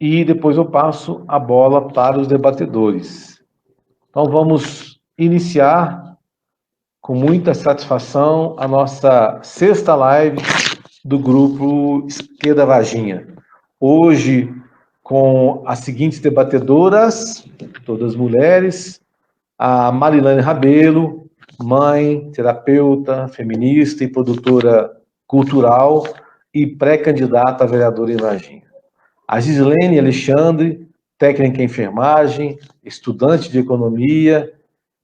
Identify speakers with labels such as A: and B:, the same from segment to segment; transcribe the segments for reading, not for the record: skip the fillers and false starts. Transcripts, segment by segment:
A: e depois eu passo a bola para os debatedores. Então vamos iniciar com muita satisfação a nossa sexta live do grupo Esquerda Varginha. Hoje com as seguintes debatedoras, todas mulheres: a Marilane Rabelo, mãe, terapeuta, feminista e produtora cultural e pré-candidata a vereadora em Varginha. A Gislene Alexandre, técnica em enfermagem, estudante de economia,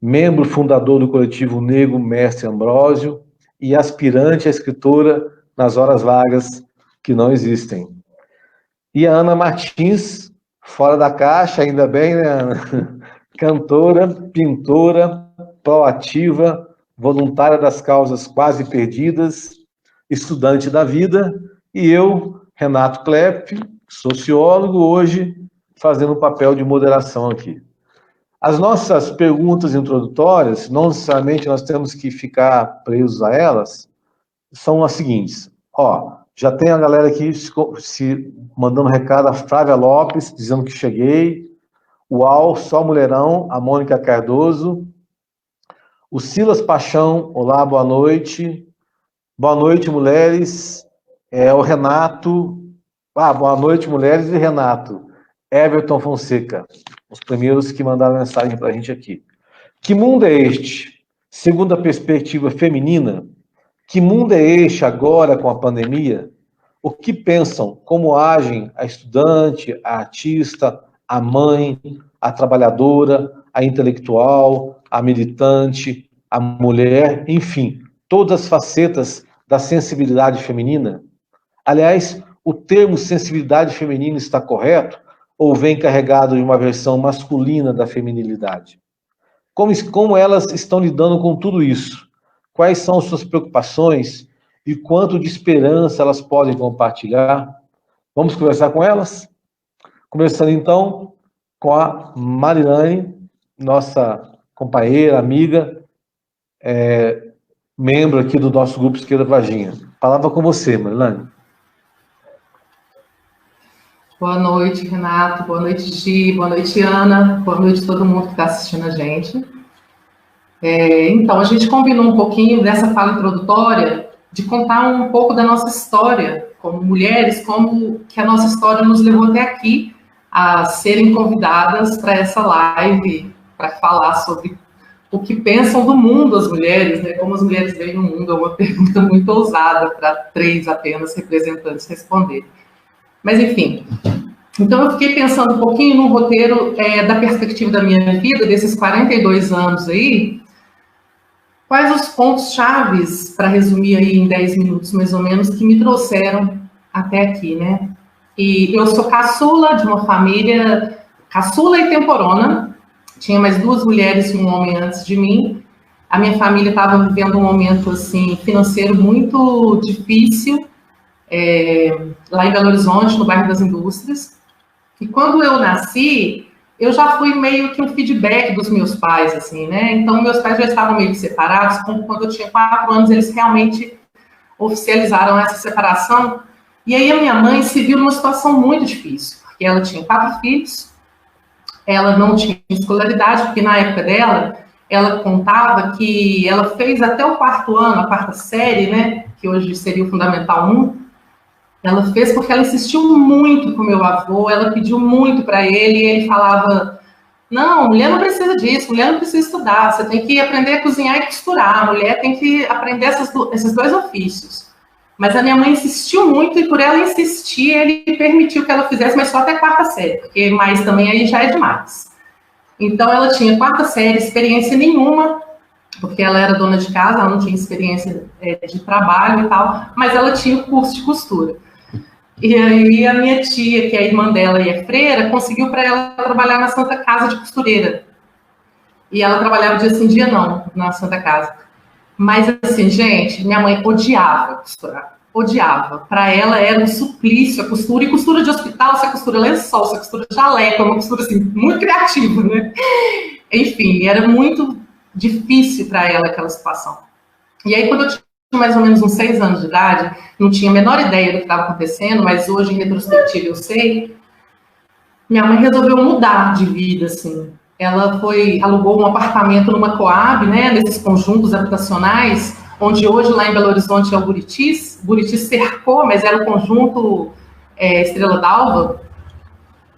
A: membro fundador do coletivo Negro Mestre Ambrósio e aspirante a escritora nas horas vagas que não existem. E a Ana Martins, fora da caixa, ainda bem, né, Ana? Cantora, pintora, proativa, voluntária das causas quase perdidas, estudante da vida, e eu, Renato Klepp, sociólogo, hoje fazendo o papel de moderação aqui. As nossas perguntas introdutórias, não necessariamente nós temos que ficar presos a elas, são as seguintes. Já tem a galera aqui se mandando recado, a Flávia Lopes, dizendo que cheguei. Uau, só mulherão, a Mônica Cardoso. O Silas Paixão, olá, boa noite. Boa noite, mulheres. O Renato. Boa noite, mulheres e Renato. Everton Fonseca, os primeiros que mandaram mensagem para a gente aqui. Que mundo é este? Segundo a perspectiva feminina, que mundo é este agora com a pandemia? O que pensam? Como agem a estudante, a artista, a mãe, a trabalhadora, a intelectual, a militante, a mulher, enfim, todas as facetas da sensibilidade feminina? Aliás, o termo sensibilidade feminina está correto ou vem carregado de uma versão masculina da feminilidade? Como elas estão lidando com tudo isso? Quais são suas preocupações e quanto de esperança elas podem compartilhar? Vamos conversar com elas? Começando então com a Marilane, nossa companheira, amiga, membro aqui do nosso grupo Esquerda Varginha. Palavra com você, Marilane.
B: Boa noite, Renato. Boa noite, Gi. Boa noite, Ana. Boa noite a todo mundo que está assistindo a gente. Então, a gente combinou um pouquinho dessa fala introdutória de contar um pouco da nossa história como mulheres, como que a nossa história nos levou até aqui a serem convidadas para essa live, para falar sobre o que pensam do mundo as mulheres, né? Como as mulheres veem no mundo, é uma pergunta muito ousada para 3 apenas representantes responderem. Mas, enfim, então eu fiquei pensando um pouquinho no roteiro da perspectiva da minha vida, desses 42 anos aí, quais os pontos chaves, para resumir aí em 10 minutos mais ou menos, que me trouxeram até aqui, né? E eu sou caçula de uma família, caçula e temporona, tinha mais 2 mulheres e um homem antes de mim. A minha família estava vivendo um momento assim, financeiro muito difícil, lá em Belo Horizonte, no bairro das Indústrias. E quando eu nasci, eu já fui meio que um feedback dos meus pais, assim, né? Então, meus pais já estavam meio que separados. Quando eu tinha 4 anos, eles realmente oficializaram essa separação. E aí a minha mãe se viu numa situação muito difícil, porque ela tinha 4 filhos, ela não tinha escolaridade, porque na época dela, ela contava que ela fez até o 4º ano, a 4ª série, né? Que hoje seria o Fundamental 1, ela fez porque ela insistiu muito com o meu avô, ela pediu muito para ele, e ele falava, não, mulher não precisa disso, mulher não precisa estudar, você tem que aprender a cozinhar e costurar, a mulher tem que aprender esses 2 ofícios. Mas a minha mãe insistiu muito, e por ela insistir, ele permitiu que ela fizesse, mas só até a 4ª série, porque mais também aí já é demais. Então ela tinha 4ª série, experiência nenhuma, porque ela era dona de casa, ela não tinha experiência de trabalho e tal, mas ela tinha o curso de costura. E aí a minha tia, que é a irmã dela e é freira, conseguiu para ela trabalhar na Santa Casa de Costureira. E ela trabalhava dia sim, dia não, na Santa Casa. Mas assim, gente, minha mãe odiava costurar. Odiava. Para ela era um suplício a costura. E costura de hospital, você costura lençol, você costura jaleco, é uma costura assim, muito criativa, né? Enfim, era muito difícil para ela aquela situação. E aí, quando eu tinha mais ou menos uns 6 anos de idade, não tinha a menor ideia do que estava acontecendo, mas hoje, em retrospectiva, eu sei. minha mãe resolveu mudar de vida, assim. Ela alugou um apartamento numa Coab, né, nesses conjuntos habitacionais, onde hoje lá em Belo Horizonte é o Buritis. Buritis cercou, mas era o conjunto Estrela d'Alva.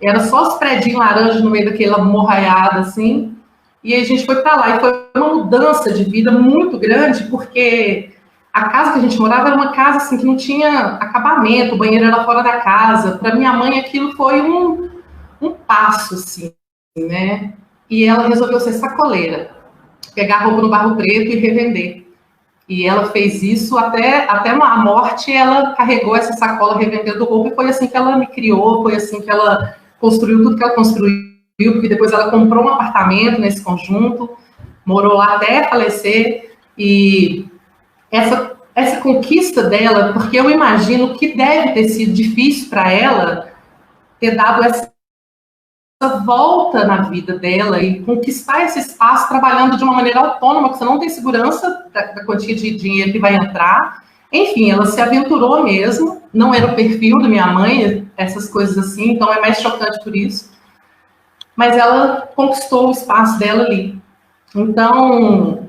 B: Era só os predinhos laranjas no meio daquela morraiada, assim. E aí a gente foi para lá. E foi uma mudança de vida muito grande, porque a casa que a gente morava era uma casa assim, que não tinha acabamento, o banheiro era fora da casa. Para minha mãe, aquilo foi um passo, assim, né? E ela resolveu ser sacoleira, pegar roupa no Barro Preto e revender. E ela fez isso até a morte, ela carregou essa sacola revendendo roupa, e foi assim que ela me criou, foi assim que ela construiu tudo que ela construiu, porque depois ela comprou um apartamento nesse conjunto, morou lá até falecer, e essa conquista dela, porque eu imagino que deve ter sido difícil para ela ter dado essa volta na vida dela e conquistar esse espaço trabalhando de uma maneira autônoma, que você não tem segurança da quantia de dinheiro que vai entrar. Enfim, ela se aventurou mesmo, não era o perfil da minha mãe, essas coisas assim, então é mais chocante por isso. Mas ela conquistou o espaço dela ali. Então,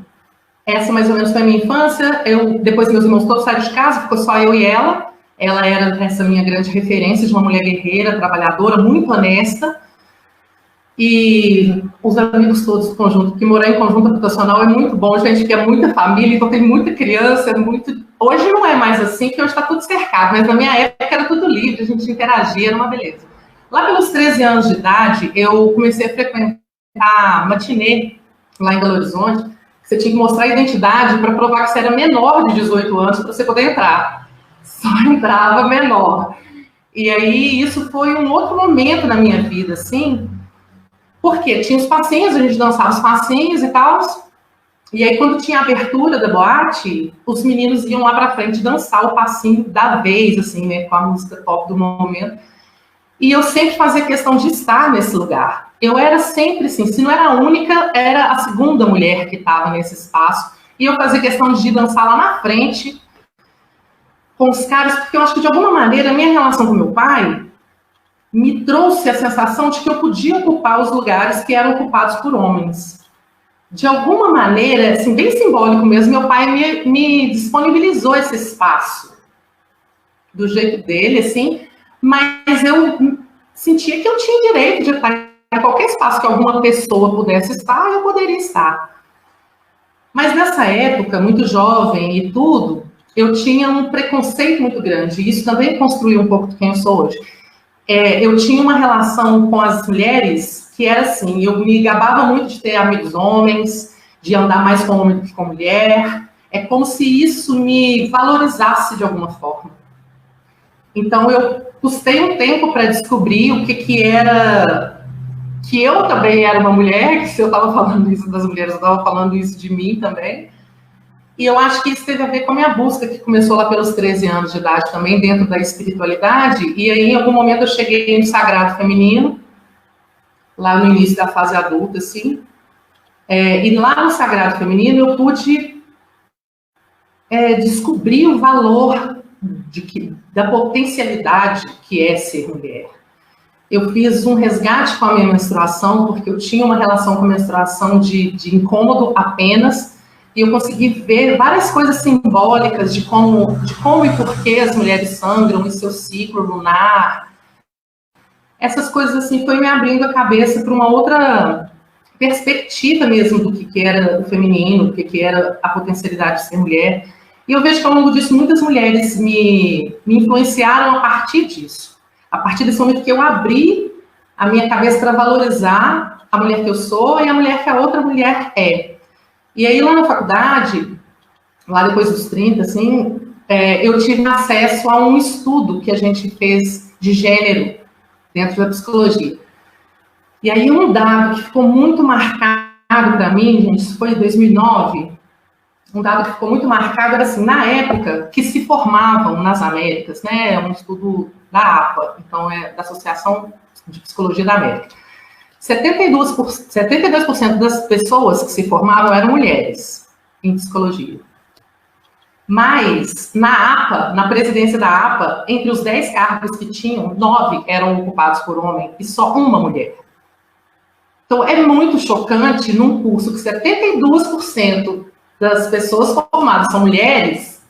B: essa mais ou menos foi a minha infância. Depois meus irmãos todos saíram de casa, ficou só eu e ela. Ela era essa minha grande referência de uma mulher guerreira, trabalhadora, muito honesta. E os amigos todos do conjunto, porque morar em conjunto habitacional é muito bom, gente, que é muita família, então tem muita criança, Hoje não é mais assim, que hoje está tudo cercado, mas na minha época era tudo livre, a gente interagia, era uma beleza. Lá pelos 13 anos de idade, eu comecei a frequentar matinê, lá em Belo Horizonte. Você tinha que mostrar a identidade para provar que você era menor de 18 anos para você poder entrar. Só entrava menor. E aí, isso foi um outro momento na minha vida, assim, porque tinha os passinhos, a gente dançava os passinhos e tal. E aí, quando tinha a abertura da boate, os meninos iam lá pra frente dançar o passinho da vez, assim, né? Com a música top do momento. E eu sempre fazia questão de estar nesse lugar. Eu era sempre assim, se não era a única, era a segunda mulher que estava nesse espaço. E eu fazia questão de dançar lá na frente com os caras, porque eu acho que, de alguma maneira, a minha relação com meu pai me trouxe a sensação de que eu podia ocupar os lugares que eram ocupados por homens. De alguma maneira, assim, bem simbólico mesmo, meu pai me disponibilizou esse espaço do jeito dele, assim, mas eu sentia que eu tinha direito de estar em qualquer espaço que alguma pessoa pudesse estar, eu poderia estar. Mas nessa época, muito jovem e tudo, eu tinha um preconceito muito grande, e isso também construiu um pouco de quem eu sou hoje. Eu tinha uma relação com as mulheres que era assim, eu me gabava muito de ter amigos homens, de andar mais com homem do que com mulher, é como se isso me valorizasse de alguma forma. Então eu custei um tempo para descobrir o que era, que eu também era uma mulher, que se eu estava falando isso das mulheres, eu estava falando isso de mim também. E eu acho que isso teve a ver com a minha busca, que começou lá pelos 13 anos de idade também, dentro da espiritualidade. E aí, em algum momento, eu cheguei no sagrado feminino, lá no início da fase adulta, assim. E lá no sagrado feminino, eu pude descobrir o valor da potencialidade que é ser mulher. Eu fiz um resgate com a minha menstruação, porque eu tinha uma relação com a menstruação de incômodo apenas, e eu consegui ver várias coisas simbólicas de como e por que as mulheres sangram em seu ciclo lunar. Essas coisas assim foi me abrindo a cabeça para uma outra perspectiva mesmo do que era o feminino, do que era a potencialidade de ser mulher. E eu vejo que ao longo disso muitas mulheres me influenciaram a partir disso. A partir desse momento que eu abri a minha cabeça para valorizar a mulher que eu sou e a mulher que a outra mulher é. E aí, lá na faculdade, lá depois dos 30, assim, eu tive acesso a um estudo que a gente fez de gênero dentro da psicologia. E aí, um dado que ficou muito marcado para mim, gente, isso foi em 2009, um dado que ficou muito marcado era assim, na época que se formavam nas Américas, né, um estudo da APA, então da Associação de Psicologia da América, 72% das pessoas que se formavam eram mulheres em psicologia. Mas, na APA, na presidência da APA, entre os 10 cargos que tinham, 9 eram ocupados por homem e só uma mulher. Então, é muito chocante num curso que 72% das pessoas formadas são mulheres,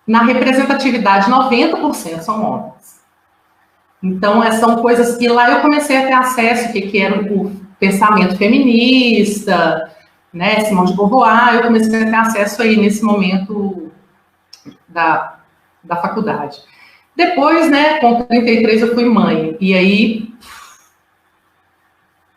B: na representatividade 90% são homens. Então, são coisas que lá eu comecei a ter acesso, que era o pensamento feminista, né, Simone de Beauvoir, eu comecei a ter acesso aí nesse momento da faculdade. Depois, né, com 33 eu fui mãe, e aí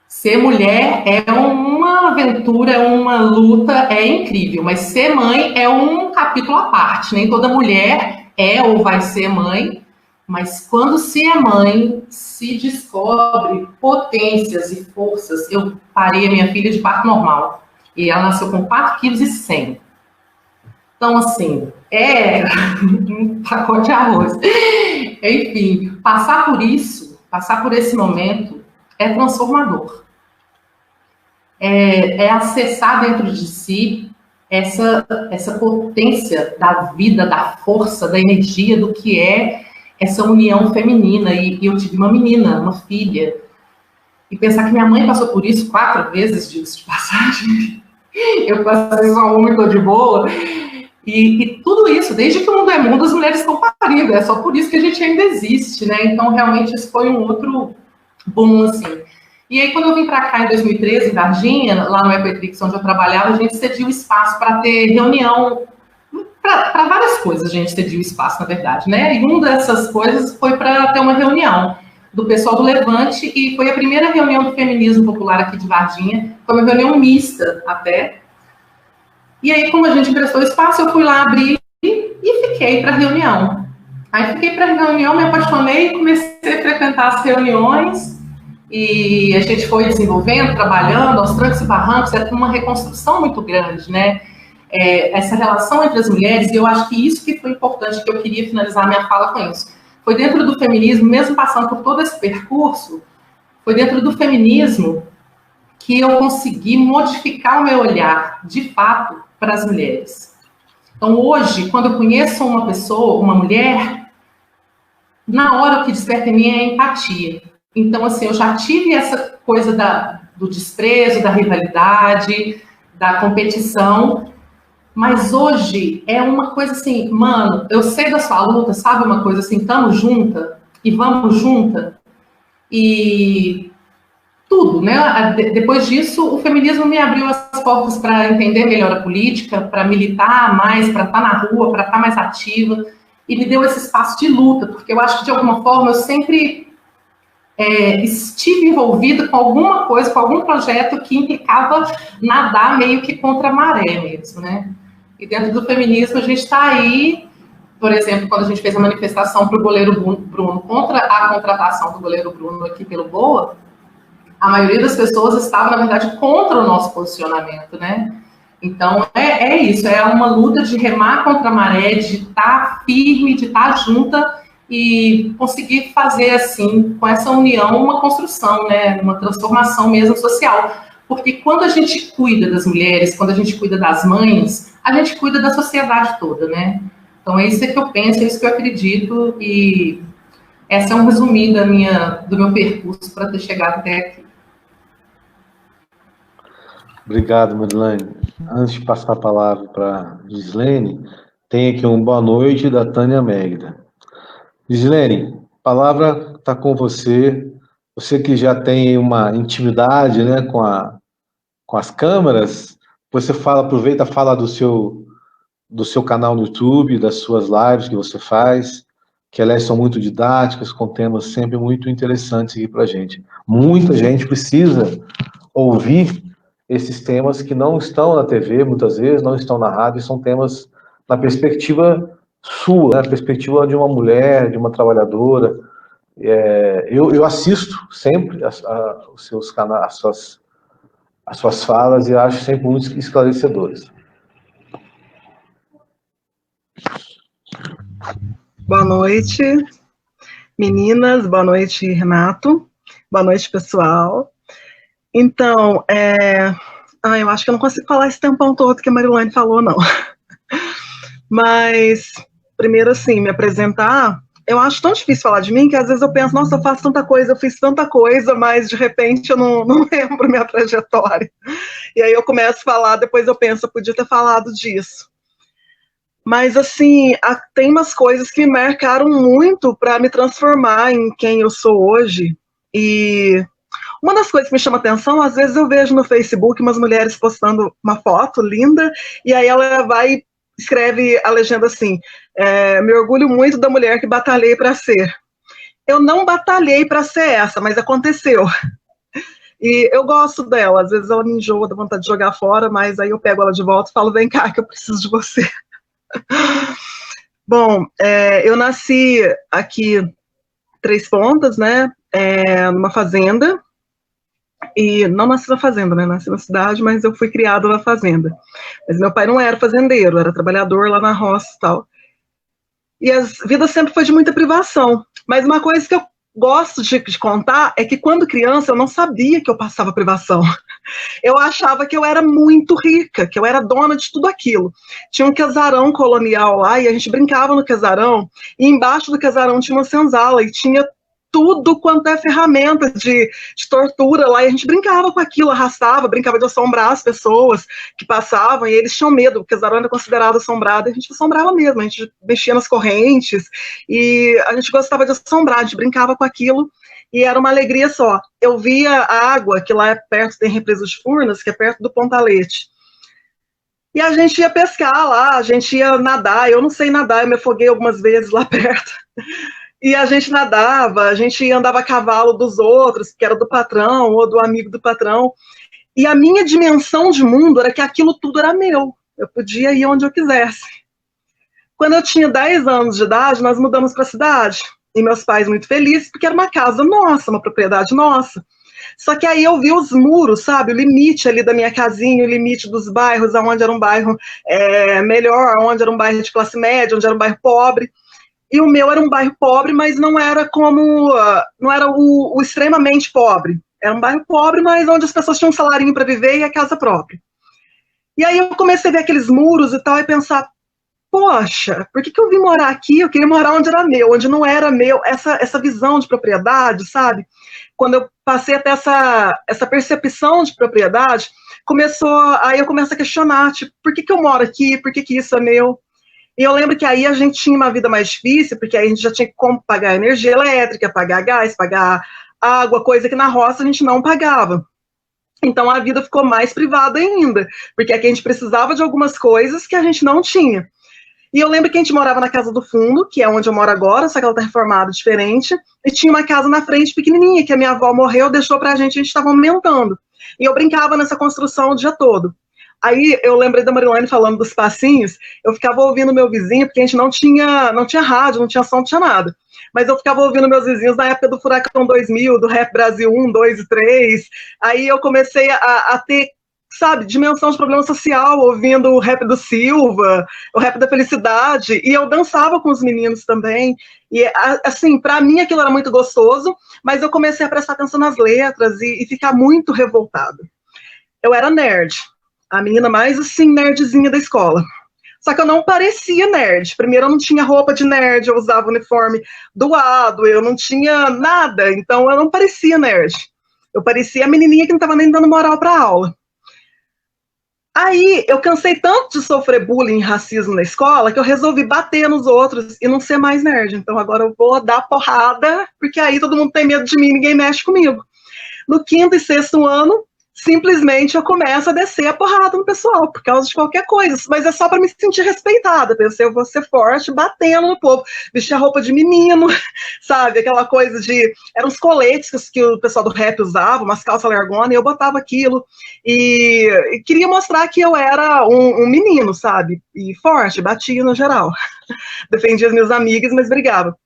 B: ser mulher é uma aventura, é uma luta, é incrível, mas ser mãe é um capítulo à parte, nem toda mulher é ou vai ser mãe, mas quando se é mãe, se descobre potências e forças. Eu parei a minha filha de parto normal, e ela nasceu com 4,1 kg. Então, assim, é um pacote de arroz. Enfim, passar por isso, passar por esse momento, é transformador. É acessar dentro de si essa potência da vida, da força, da energia, do que é essa união feminina. E eu tive uma menina, uma filha, e pensar que minha mãe passou por isso 4 vezes, disso de passagem. Eu passei só uma e tô de boa. E tudo isso, desde que o mundo é mundo, as mulheres estão parindo. É só por isso que a gente ainda existe, né? Então, realmente, isso foi um outro boom, assim. E aí, quando eu vim para cá em 2013, em Varginha, lá no Ecoetrix, onde eu trabalhava, a gente cediu espaço para ter reunião, para várias coisas a gente cediu espaço, na verdade, né? E uma dessas coisas foi para ter uma reunião do pessoal do Levante, e foi a primeira reunião do feminismo popular aqui de Varginha, foi uma reunião mista até. E aí, como a gente emprestou espaço, eu fui lá abrir e fiquei para a reunião. Aí fiquei para a reunião, me apaixonei, comecei a frequentar as reuniões, e a gente foi desenvolvendo, trabalhando, aos trancos e barrancos, é uma reconstrução muito grande, né? Essa relação entre as mulheres, e eu acho que isso que foi importante, que eu queria finalizar minha fala com isso. Foi dentro do feminismo, mesmo passando por todo esse percurso, foi dentro do feminismo que eu consegui modificar o meu olhar, de fato, para as mulheres. Então, hoje, quando eu conheço uma pessoa, uma mulher, na hora o que desperta em mim é a empatia. Então, assim, eu já tive essa coisa do desprezo, da rivalidade, da competição, mas hoje é uma coisa assim, mano, eu sei da sua luta, sabe uma coisa assim, tamo junta e vamos junta, e tudo, né? Depois disso, o feminismo me abriu as portas para entender melhor a política, para militar mais, para estar na rua, para estar mais ativa, e me deu esse espaço de luta, porque eu acho que, de alguma forma, eu sempre estive envolvida com alguma coisa, com algum projeto que implicava nadar meio que contra a maré mesmo, né? E dentro do feminismo, a gente está aí, por exemplo, quando a gente fez a manifestação para o goleiro Bruno, contra a contratação do goleiro Bruno aqui pelo Boa, a maioria das pessoas estava, na verdade, contra o nosso posicionamento, né? Então, é isso, é uma luta de remar contra a maré, de estar firme, de estar junta e conseguir fazer, assim, com essa união, uma construção, né? Uma transformação mesmo social. Porque quando a gente cuida das mulheres, quando a gente cuida das mães, a gente cuida da sociedade toda, né? Então, é isso que eu penso, é isso que eu acredito, e essa é um resuminho do meu percurso para ter chegado até aqui.
A: Obrigado, Marilane. Antes de passar a palavra para Gislene, tem aqui um boa noite da Tânia Megda. Gislene, a palavra está com você. Você que já tem uma intimidade, né, com as câmeras, você aproveita, fala do seu canal no YouTube, das suas lives que você faz, que elas são muito didáticas, com temas sempre muito interessantes aqui para a gente. Muita gente precisa ouvir esses temas que não estão na TV, muitas vezes, não estão na rádio, são temas na perspectiva sua, na perspectiva de uma mulher, de uma trabalhadora. Eu assisto sempre os seus canais, as suas falas, e acho sempre muito esclarecedoras.
C: Boa noite, meninas, boa noite, Renato, boa noite, pessoal. Então, eu acho que eu não consigo falar esse tempão todo que a Marilane falou, não. Mas, primeiro, assim, me apresentar, eu acho tão difícil falar de mim que às vezes eu penso, nossa, eu faço tanta coisa, eu fiz tanta coisa, mas de repente eu não lembro minha trajetória. E aí eu começo a falar, depois eu penso, eu podia ter falado disso. Mas, assim, tem umas coisas que me marcaram muito para me transformar em quem eu sou hoje. E uma das coisas que me chama atenção, às vezes eu vejo no Facebook umas mulheres postando uma foto linda, e aí ela vai e escreve a legenda assim, me orgulho muito da mulher que batalhei para ser. Eu não batalhei para ser essa, mas aconteceu. E eu gosto dela, às vezes ela me enjoa, dá vontade de jogar fora, mas aí eu pego ela de volta e falo, vem cá que eu preciso de você. Bom, eu nasci aqui, Três Pontas, né, numa fazenda, e não nasci na fazenda, né, nasci na cidade, mas eu fui criada na fazenda. Mas meu pai não era fazendeiro, era trabalhador lá na roça e tal. E a vida sempre foi de muita privação. Mas uma coisa que eu gosto de contar é que quando criança eu não sabia que eu passava privação. Eu achava que eu era muito rica, que eu era dona de tudo aquilo. Tinha um casarão colonial lá e a gente brincava no casarão, e embaixo do casarão tinha uma senzala e tinha tudo quanto é ferramenta de tortura lá, e a gente brincava com aquilo, arrastava, brincava de assombrar as pessoas que passavam, e eles tinham medo, porque o casarão era considerado assombrado, e a gente assombrava mesmo, a gente mexia nas correntes, e a gente gostava de assombrar, a gente brincava com aquilo, e era uma alegria só. Eu via a água, que lá é perto, tem represa de Furnas, que é perto do Pontalete. E a gente ia pescar lá, a gente ia nadar, eu não sei nadar, eu me afoguei algumas vezes lá perto. E a gente nadava, a gente andava a cavalo dos outros, que era do patrão ou do amigo do patrão. E a minha dimensão de mundo era que aquilo tudo era meu. Eu podia ir onde eu quisesse. Quando eu tinha 10 anos de idade, nós mudamos para a cidade. E meus pais muito felizes, porque era uma casa nossa, uma propriedade nossa. Só que aí eu vi os muros, sabe? O limite ali da minha casinha, o limite dos bairros, onde era um bairro melhor, onde era um bairro de classe média, onde era um bairro pobre. E o meu era um bairro pobre, mas não era não era o extremamente pobre. Era um bairro pobre, mas onde as pessoas tinham um salarinho para viver e a casa própria. E aí eu comecei a ver aqueles muros e tal, e pensar, poxa, por que eu vim morar aqui? Eu queria morar onde era meu, onde não era meu. Essa visão de propriedade, sabe? Quando eu passei até essa percepção de propriedade, aí eu começo a questionar, tipo, por que eu moro aqui? Por que isso é meu? E eu lembro que aí a gente tinha uma vida mais difícil, porque aí a gente já tinha como pagar energia elétrica, pagar gás, pagar água, coisa que na roça a gente não pagava. Então a vida ficou mais privada ainda, porque aqui a gente precisava de algumas coisas que a gente não tinha. E eu lembro que a gente morava na casa do fundo, que é onde eu moro agora, só que ela está reformada diferente, e tinha uma casa na frente pequenininha, que a minha avó morreu, deixou pra gente estava aumentando. E eu brincava nessa construção o dia todo. Aí eu lembrei da Marilane falando dos passinhos, eu ficava ouvindo meu vizinho, porque a gente não tinha rádio, não tinha som, não tinha nada. Mas eu ficava ouvindo meus vizinhos na época do Furacão 2000, do Rap Brasil 1, 2 e 3. Aí eu comecei a ter, sabe, dimensão de problema social, ouvindo o rap do Silva, o rap da Felicidade, e eu dançava com os meninos também. E, assim, para mim aquilo era muito gostoso, mas eu comecei a prestar atenção nas letras e ficar muito revoltada. Eu era nerd. A menina mais, assim, nerdzinha da escola. Só que eu não parecia nerd. Primeiro, eu não tinha roupa de nerd, eu usava uniforme doado, eu não tinha nada, então eu não parecia nerd. Eu parecia a menininha que não estava nem dando moral para aula. Aí, eu cansei tanto de sofrer bullying e racismo na escola que eu resolvi bater nos outros e não ser mais nerd. Então, agora eu vou dar porrada, porque aí todo mundo tem medo de mim, ninguém mexe comigo. No quinto e sexto ano, simplesmente eu começo a descer a porrada no pessoal, por causa de qualquer coisa, mas é só para me sentir respeitada. Pensei, eu vou ser forte, batendo no povo, vestir a roupa de menino, sabe, aquela coisa de, eram uns coletes que o pessoal do rap usava, umas calças largonas, e eu botava aquilo, e queria mostrar que eu era um menino, sabe, e forte, batia no geral, defendia as minhas amigas, mas brigava.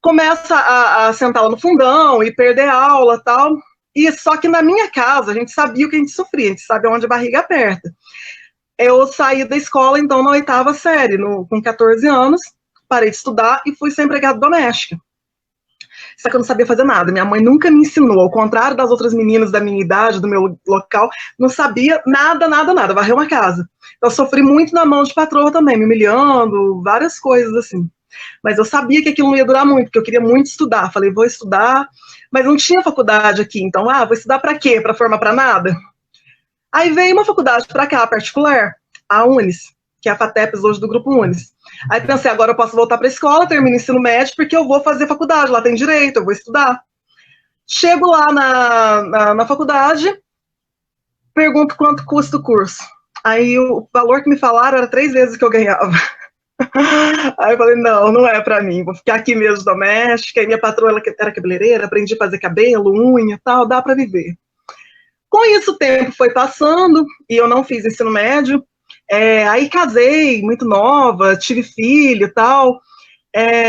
C: Começa a sentar lá no fundão, e perder aula, tal. E só que na minha casa, a gente sabia o que a gente sofria, a gente sabia onde a barriga aperta. Eu saí da escola, então, na 8ª série, com 14 anos, parei de estudar e fui ser empregada doméstica. Só que eu não sabia fazer nada. Minha mãe nunca me ensinou, ao contrário das outras meninas da minha idade, do meu local, não sabia nada, varrer uma casa. Então, eu sofri muito na mão de patroa também, me humilhando, várias coisas assim. Mas eu sabia que aquilo não ia durar muito, porque eu queria muito estudar. Falei, vou estudar, mas não tinha faculdade aqui. Então, vou estudar para quê? Para formar para nada? Aí veio uma faculdade para cá, particular, a Unis, que é a FATEPS hoje do Grupo Unis. Aí pensei, agora eu posso voltar para a escola, termino o ensino médio, porque eu vou fazer faculdade, lá tem direito, eu vou estudar. Chego lá na faculdade, pergunto quanto custa o curso. Aí o valor que me falaram era 3 vezes o que eu ganhava. Aí eu falei, não é para mim, vou ficar aqui mesmo doméstica. E minha patroa ela era cabeleireira, aprendi a fazer cabelo, unha e tal, dá para viver. Com isso o tempo foi passando e eu não fiz ensino médio. Aí casei, muito nova, tive filho e tal,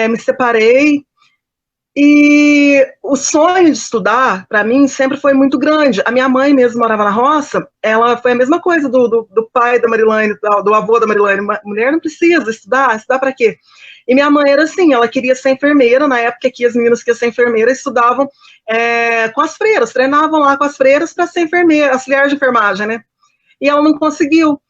C: me separei, e o sonho de estudar, para mim, sempre foi muito grande. A minha mãe mesmo morava na roça, ela foi a mesma coisa do pai da Marilane, do avô da Marilane, mulher não precisa estudar para quê? E minha mãe era assim, ela queria ser enfermeira, na época que as meninas que iam ser enfermeira estudavam com as freiras, treinavam lá com as freiras para ser enfermeira, auxiliar de enfermagem, né? E ela não conseguiu.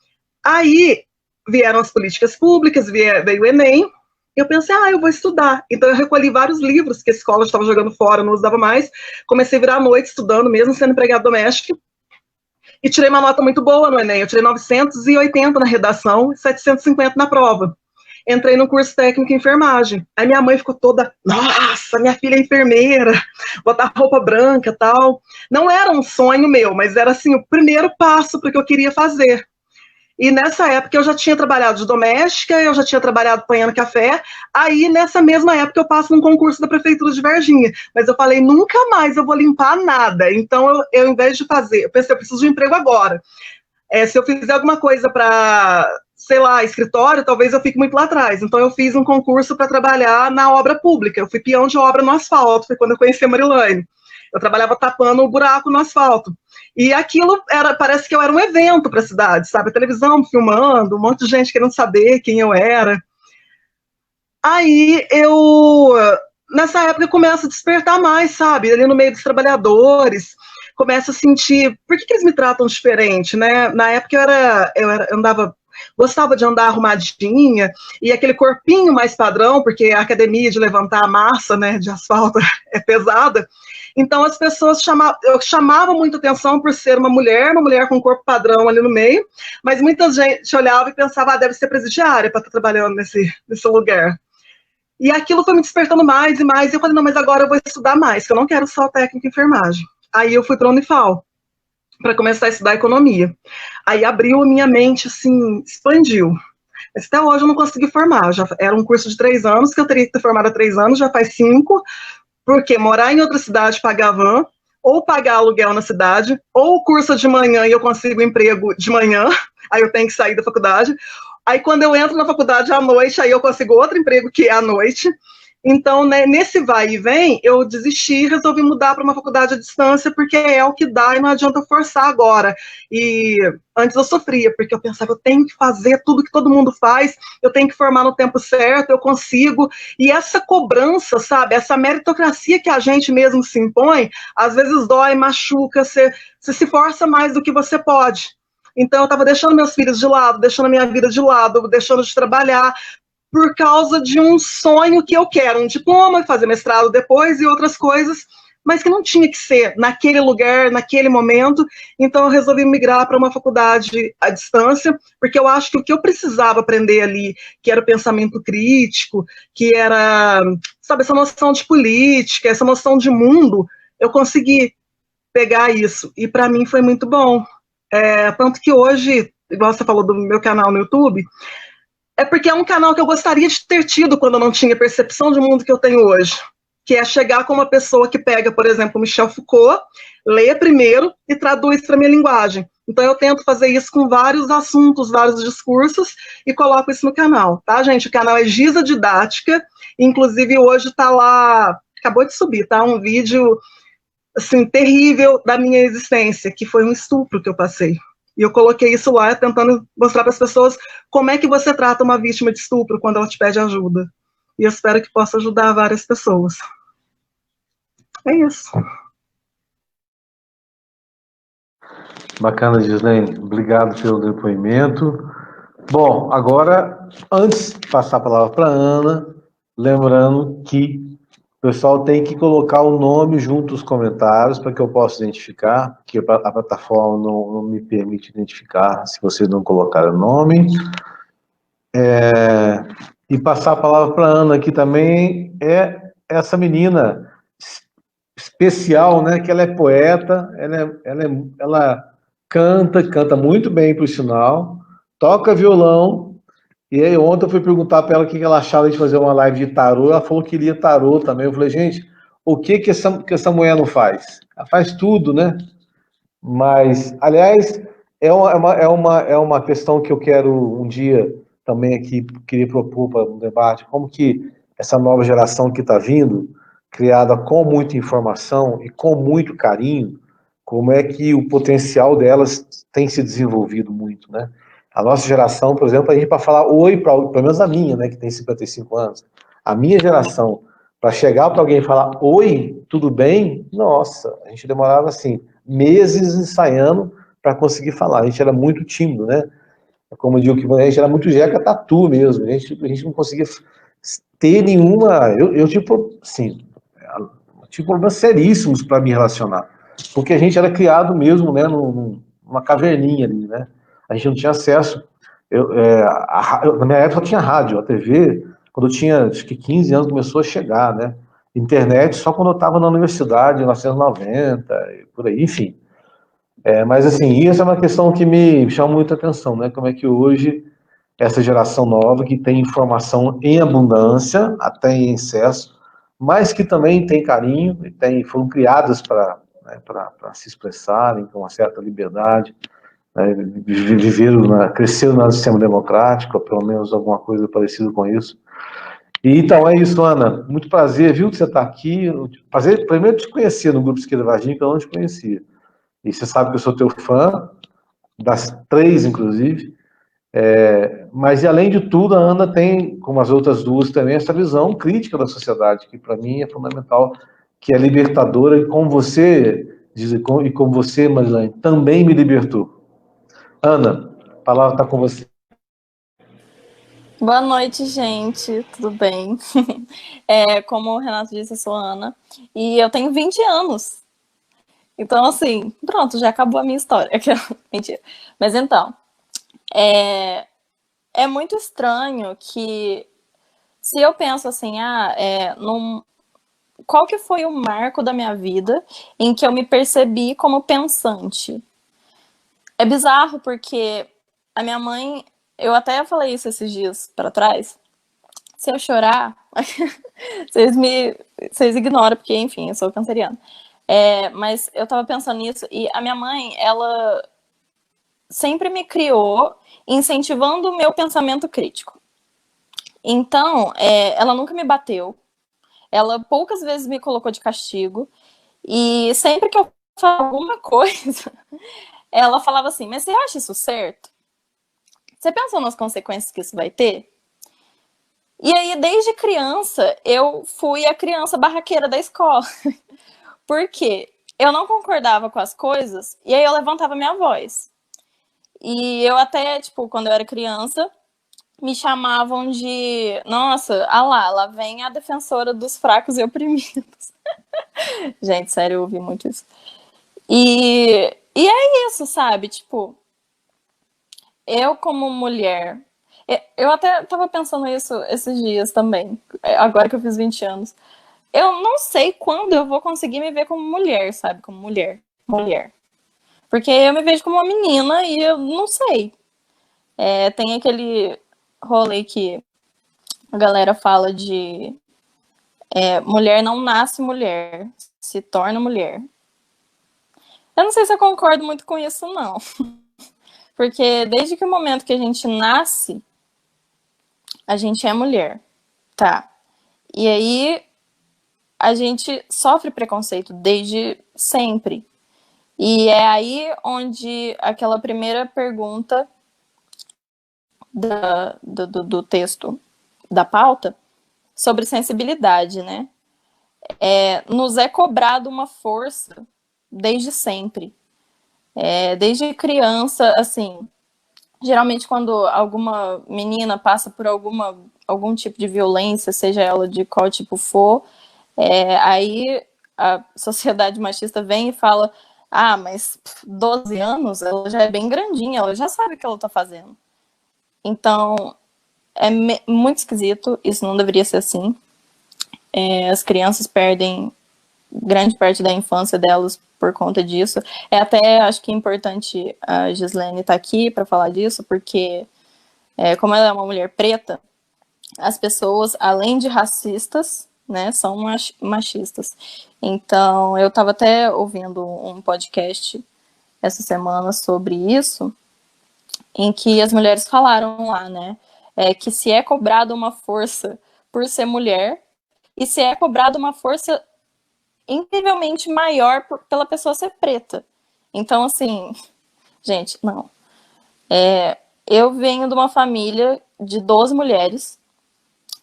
C: Aí vieram as políticas públicas, veio o Enem, eu pensei, eu vou estudar. Então eu recolhi vários livros que a escola estava jogando fora, não usava mais, comecei a virar à noite estudando, mesmo sendo empregada doméstica, e tirei uma nota muito boa no Enem, eu tirei 980 na redação e 750 na prova. Entrei no curso técnico em enfermagem. Aí minha mãe ficou toda, nossa, minha filha é enfermeira, botar roupa branca e tal. Não era um sonho meu, mas era assim, o primeiro passo para o que eu queria fazer. E nessa época eu já tinha trabalhado de doméstica, eu já tinha trabalhado apanhando café, aí nessa mesma época eu passo num concurso da Prefeitura de Varginha, mas eu falei, nunca mais eu vou limpar nada, então eu ao invés de fazer, eu pensei, eu preciso de um emprego agora, se eu fizer alguma coisa para, sei lá, escritório, talvez eu fique muito lá atrás, então eu fiz um concurso para trabalhar na obra pública, eu fui peão de obra no asfalto, foi quando eu conheci a Marilane. Eu trabalhava tapando o buraco no asfalto. E aquilo parece que eu era um evento para a cidade, sabe? A televisão filmando, um monte de gente querendo saber quem eu era. Aí nessa época, eu começo a despertar mais, sabe? Ali no meio dos trabalhadores, começo a sentir, por que eles me tratam diferente, né? Na época eu andava, gostava de andar arrumadinha, e aquele corpinho mais padrão, porque a academia de levantar a massa, né, de asfalto é pesada. Então as pessoas chamavam muita atenção por ser uma mulher com corpo padrão ali no meio, mas muita gente olhava e pensava, deve ser presidiária para estar trabalhando nesse lugar. E aquilo foi me despertando mais e mais, e eu falei, não, mas agora eu vou estudar mais, que eu não quero só técnica em enfermagem. Aí eu fui para a Unifal, para começar a estudar economia. Aí abriu a minha mente, assim, expandiu. Mas até hoje eu não consegui formar, já era um curso de 3 anos, que eu teria que ter formado há 3 anos, já faz 5, porque morar em outra cidade, pagar van, ou pagar aluguel na cidade, ou curso de manhã e eu consigo emprego de manhã, aí eu tenho que sair da faculdade. Aí quando eu entro na faculdade à noite, aí eu consigo outro emprego que é à noite. Então, né, nesse vai e vem, eu desisti e resolvi mudar para uma faculdade à distância, porque é o que dá e não adianta forçar agora. E antes eu sofria, porque eu pensava, eu tenho que fazer tudo que todo mundo faz, eu tenho que formar no tempo certo, eu consigo. E essa cobrança, sabe, essa meritocracia que a gente mesmo se impõe, às vezes dói, machuca, você se força mais do que você pode. Então, eu estava deixando meus filhos de lado, deixando a minha vida de lado, deixando de trabalhar, por causa de um sonho que eu quero, um diploma, fazer mestrado depois e outras coisas, mas que não tinha que ser naquele lugar, naquele momento. Então eu resolvi migrar para uma faculdade à distância, porque eu acho que o que eu precisava aprender ali, que era o pensamento crítico, que era, sabe, essa noção de política, essa noção de mundo, eu consegui pegar isso, e para mim foi muito bom. Tanto que hoje, igual você falou do meu canal no YouTube, é porque é um canal que eu gostaria de ter tido quando eu não tinha percepção de mundo que eu tenho hoje, que é chegar com uma pessoa que pega, por exemplo, Michel Foucault, lê primeiro e traduz para a minha linguagem. Então eu tento fazer isso com vários assuntos, vários discursos, e coloco isso no canal, tá, gente? O canal é Giza Didática, inclusive hoje está lá, acabou de subir, tá? Um vídeo, assim, terrível da minha existência, que foi um estupro que eu passei. E eu coloquei isso lá, tentando mostrar para as pessoas como é que você trata uma vítima de estupro quando ela te pede ajuda. E eu espero que possa ajudar várias pessoas. É isso.
A: Bacana, Gislaine. Obrigado pelo depoimento. Bom, agora, antes de passar a palavra para a Ana, lembrando que o pessoal tem que colocar o nome junto aos comentários para que eu possa identificar, porque a plataforma não me permite identificar se vocês não colocarem o nome. E passar a palavra para a Ana, aqui também é essa menina especial, né? Que ela é poeta, ela canta muito bem, por sinal, toca violão. E aí ontem eu fui perguntar para ela o que ela achava de fazer uma live de tarô. Ela falou que queria tarô também. Eu falei, gente, o que essa mulher não faz? Ela faz tudo, né? Mas, aliás, é uma questão que eu quero um dia também aqui, queria propor para um debate, como que essa nova geração que está vindo, criada com muita informação e com muito carinho, como é que o potencial delas tem se desenvolvido muito, né? A nossa geração, por exemplo, a gente para falar oi, pelo menos a minha, né, que tem 55 anos, a minha geração, para chegar para alguém e falar oi, tudo bem? Nossa, a gente demorava assim meses ensaiando para conseguir falar. A gente era muito tímido, né? Como eu digo, que a gente era muito jeca tatu mesmo. A gente não conseguia ter nenhuma. Eu tipo, assim, tive problemas seríssimos para me relacionar. Porque a gente era criado mesmo, né, numa caverninha ali, né? A gente não tinha acesso. Na minha época tinha rádio, a TV, quando eu tinha acho que 15 anos, começou a chegar, né? Internet só quando eu estava na universidade, em 1990, por aí, enfim. Mas assim, isso é uma questão que me chama muita atenção, né? Como é que hoje essa geração nova que tem informação em abundância, até em excesso, mas que também tem carinho e foram criadas para, né, para se expressarem com uma certa liberdade, né, cresceram no sistema democrático, ou pelo menos alguma coisa parecida com isso. E então é isso, Ana. Muito prazer, viu, que você está aqui. Prazer, primeiro te conhecer no Grupo Esquerda Varginha, que eu não te conhecia. E você sabe que eu sou teu fã, das três, inclusive. Mas, e além de tudo, a Ana tem, como as outras duas também, essa visão crítica da sociedade, que para mim é fundamental, que é libertadora, e como você, e como você, Marilene, também me libertou. Ana, a palavra está com você.
D: Boa noite, gente. Tudo bem? Como o Renato disse, eu sou a Ana e eu tenho 20 anos. Então, assim, pronto, já acabou a minha história. Mentira. Mas então, é muito estranho que, se eu penso assim, qual que foi o marco da minha vida em que eu me percebi como pensante? É bizarro porque a minha mãe, eu até falei isso esses dias para trás, se eu chorar, vocês ignoram, porque, enfim, eu sou canceriana. Mas eu tava pensando nisso, e a minha mãe, ela sempre me criou incentivando o meu pensamento crítico. Então, ela nunca me bateu, ela poucas vezes me colocou de castigo, e sempre que eu falava alguma coisa, ela falava assim, mas você acha isso certo? Você pensa nas consequências que isso vai ter? E aí, desde criança, eu fui a criança barraqueira da escola. Por quê? Eu não concordava com as coisas, e aí eu levantava minha voz. E eu até, tipo, quando eu era criança, me chamavam de... Nossa, lá vem a defensora dos fracos e oprimidos. Gente, sério, eu ouvi muito isso. E é isso, sabe? Tipo, eu como mulher... Eu até tava pensando isso esses dias também, agora que eu fiz 20 anos. Eu não sei quando eu vou conseguir me ver como mulher, sabe? Como mulher. Porque eu me vejo como uma menina e eu não sei. Tem aquele rolê que a galera fala de mulher não nasce mulher, se torna mulher. Eu não sei se eu concordo muito com isso, não. Porque desde que o momento que a gente nasce, a gente é mulher, tá? E aí a gente sofre preconceito desde sempre. E é aí onde aquela primeira pergunta do texto da pauta sobre sensibilidade, né? nos é cobrado uma força desde sempre. Desde criança, assim, geralmente quando alguma menina passa por algum tipo de violência, seja ela de qual tipo for, aí a sociedade machista vem e fala, mas 12 anos, ela já é bem grandinha, ela já sabe o que ela tá fazendo. Então, é muito esquisito, isso não deveria ser assim. As crianças perdem grande parte da infância delas por conta disso. Até acho que é importante a Gislene estar aqui para falar disso, porque como ela é uma mulher preta, as pessoas, além de racistas, né, são machistas. Então, eu estava até ouvindo um podcast essa semana sobre isso, em que as mulheres falaram lá, né, que se é cobrada uma força por ser mulher, e se é cobrada uma força incrivelmente maior pela pessoa ser preta. Então, assim, gente, não. Eu venho de uma família de 12 mulheres.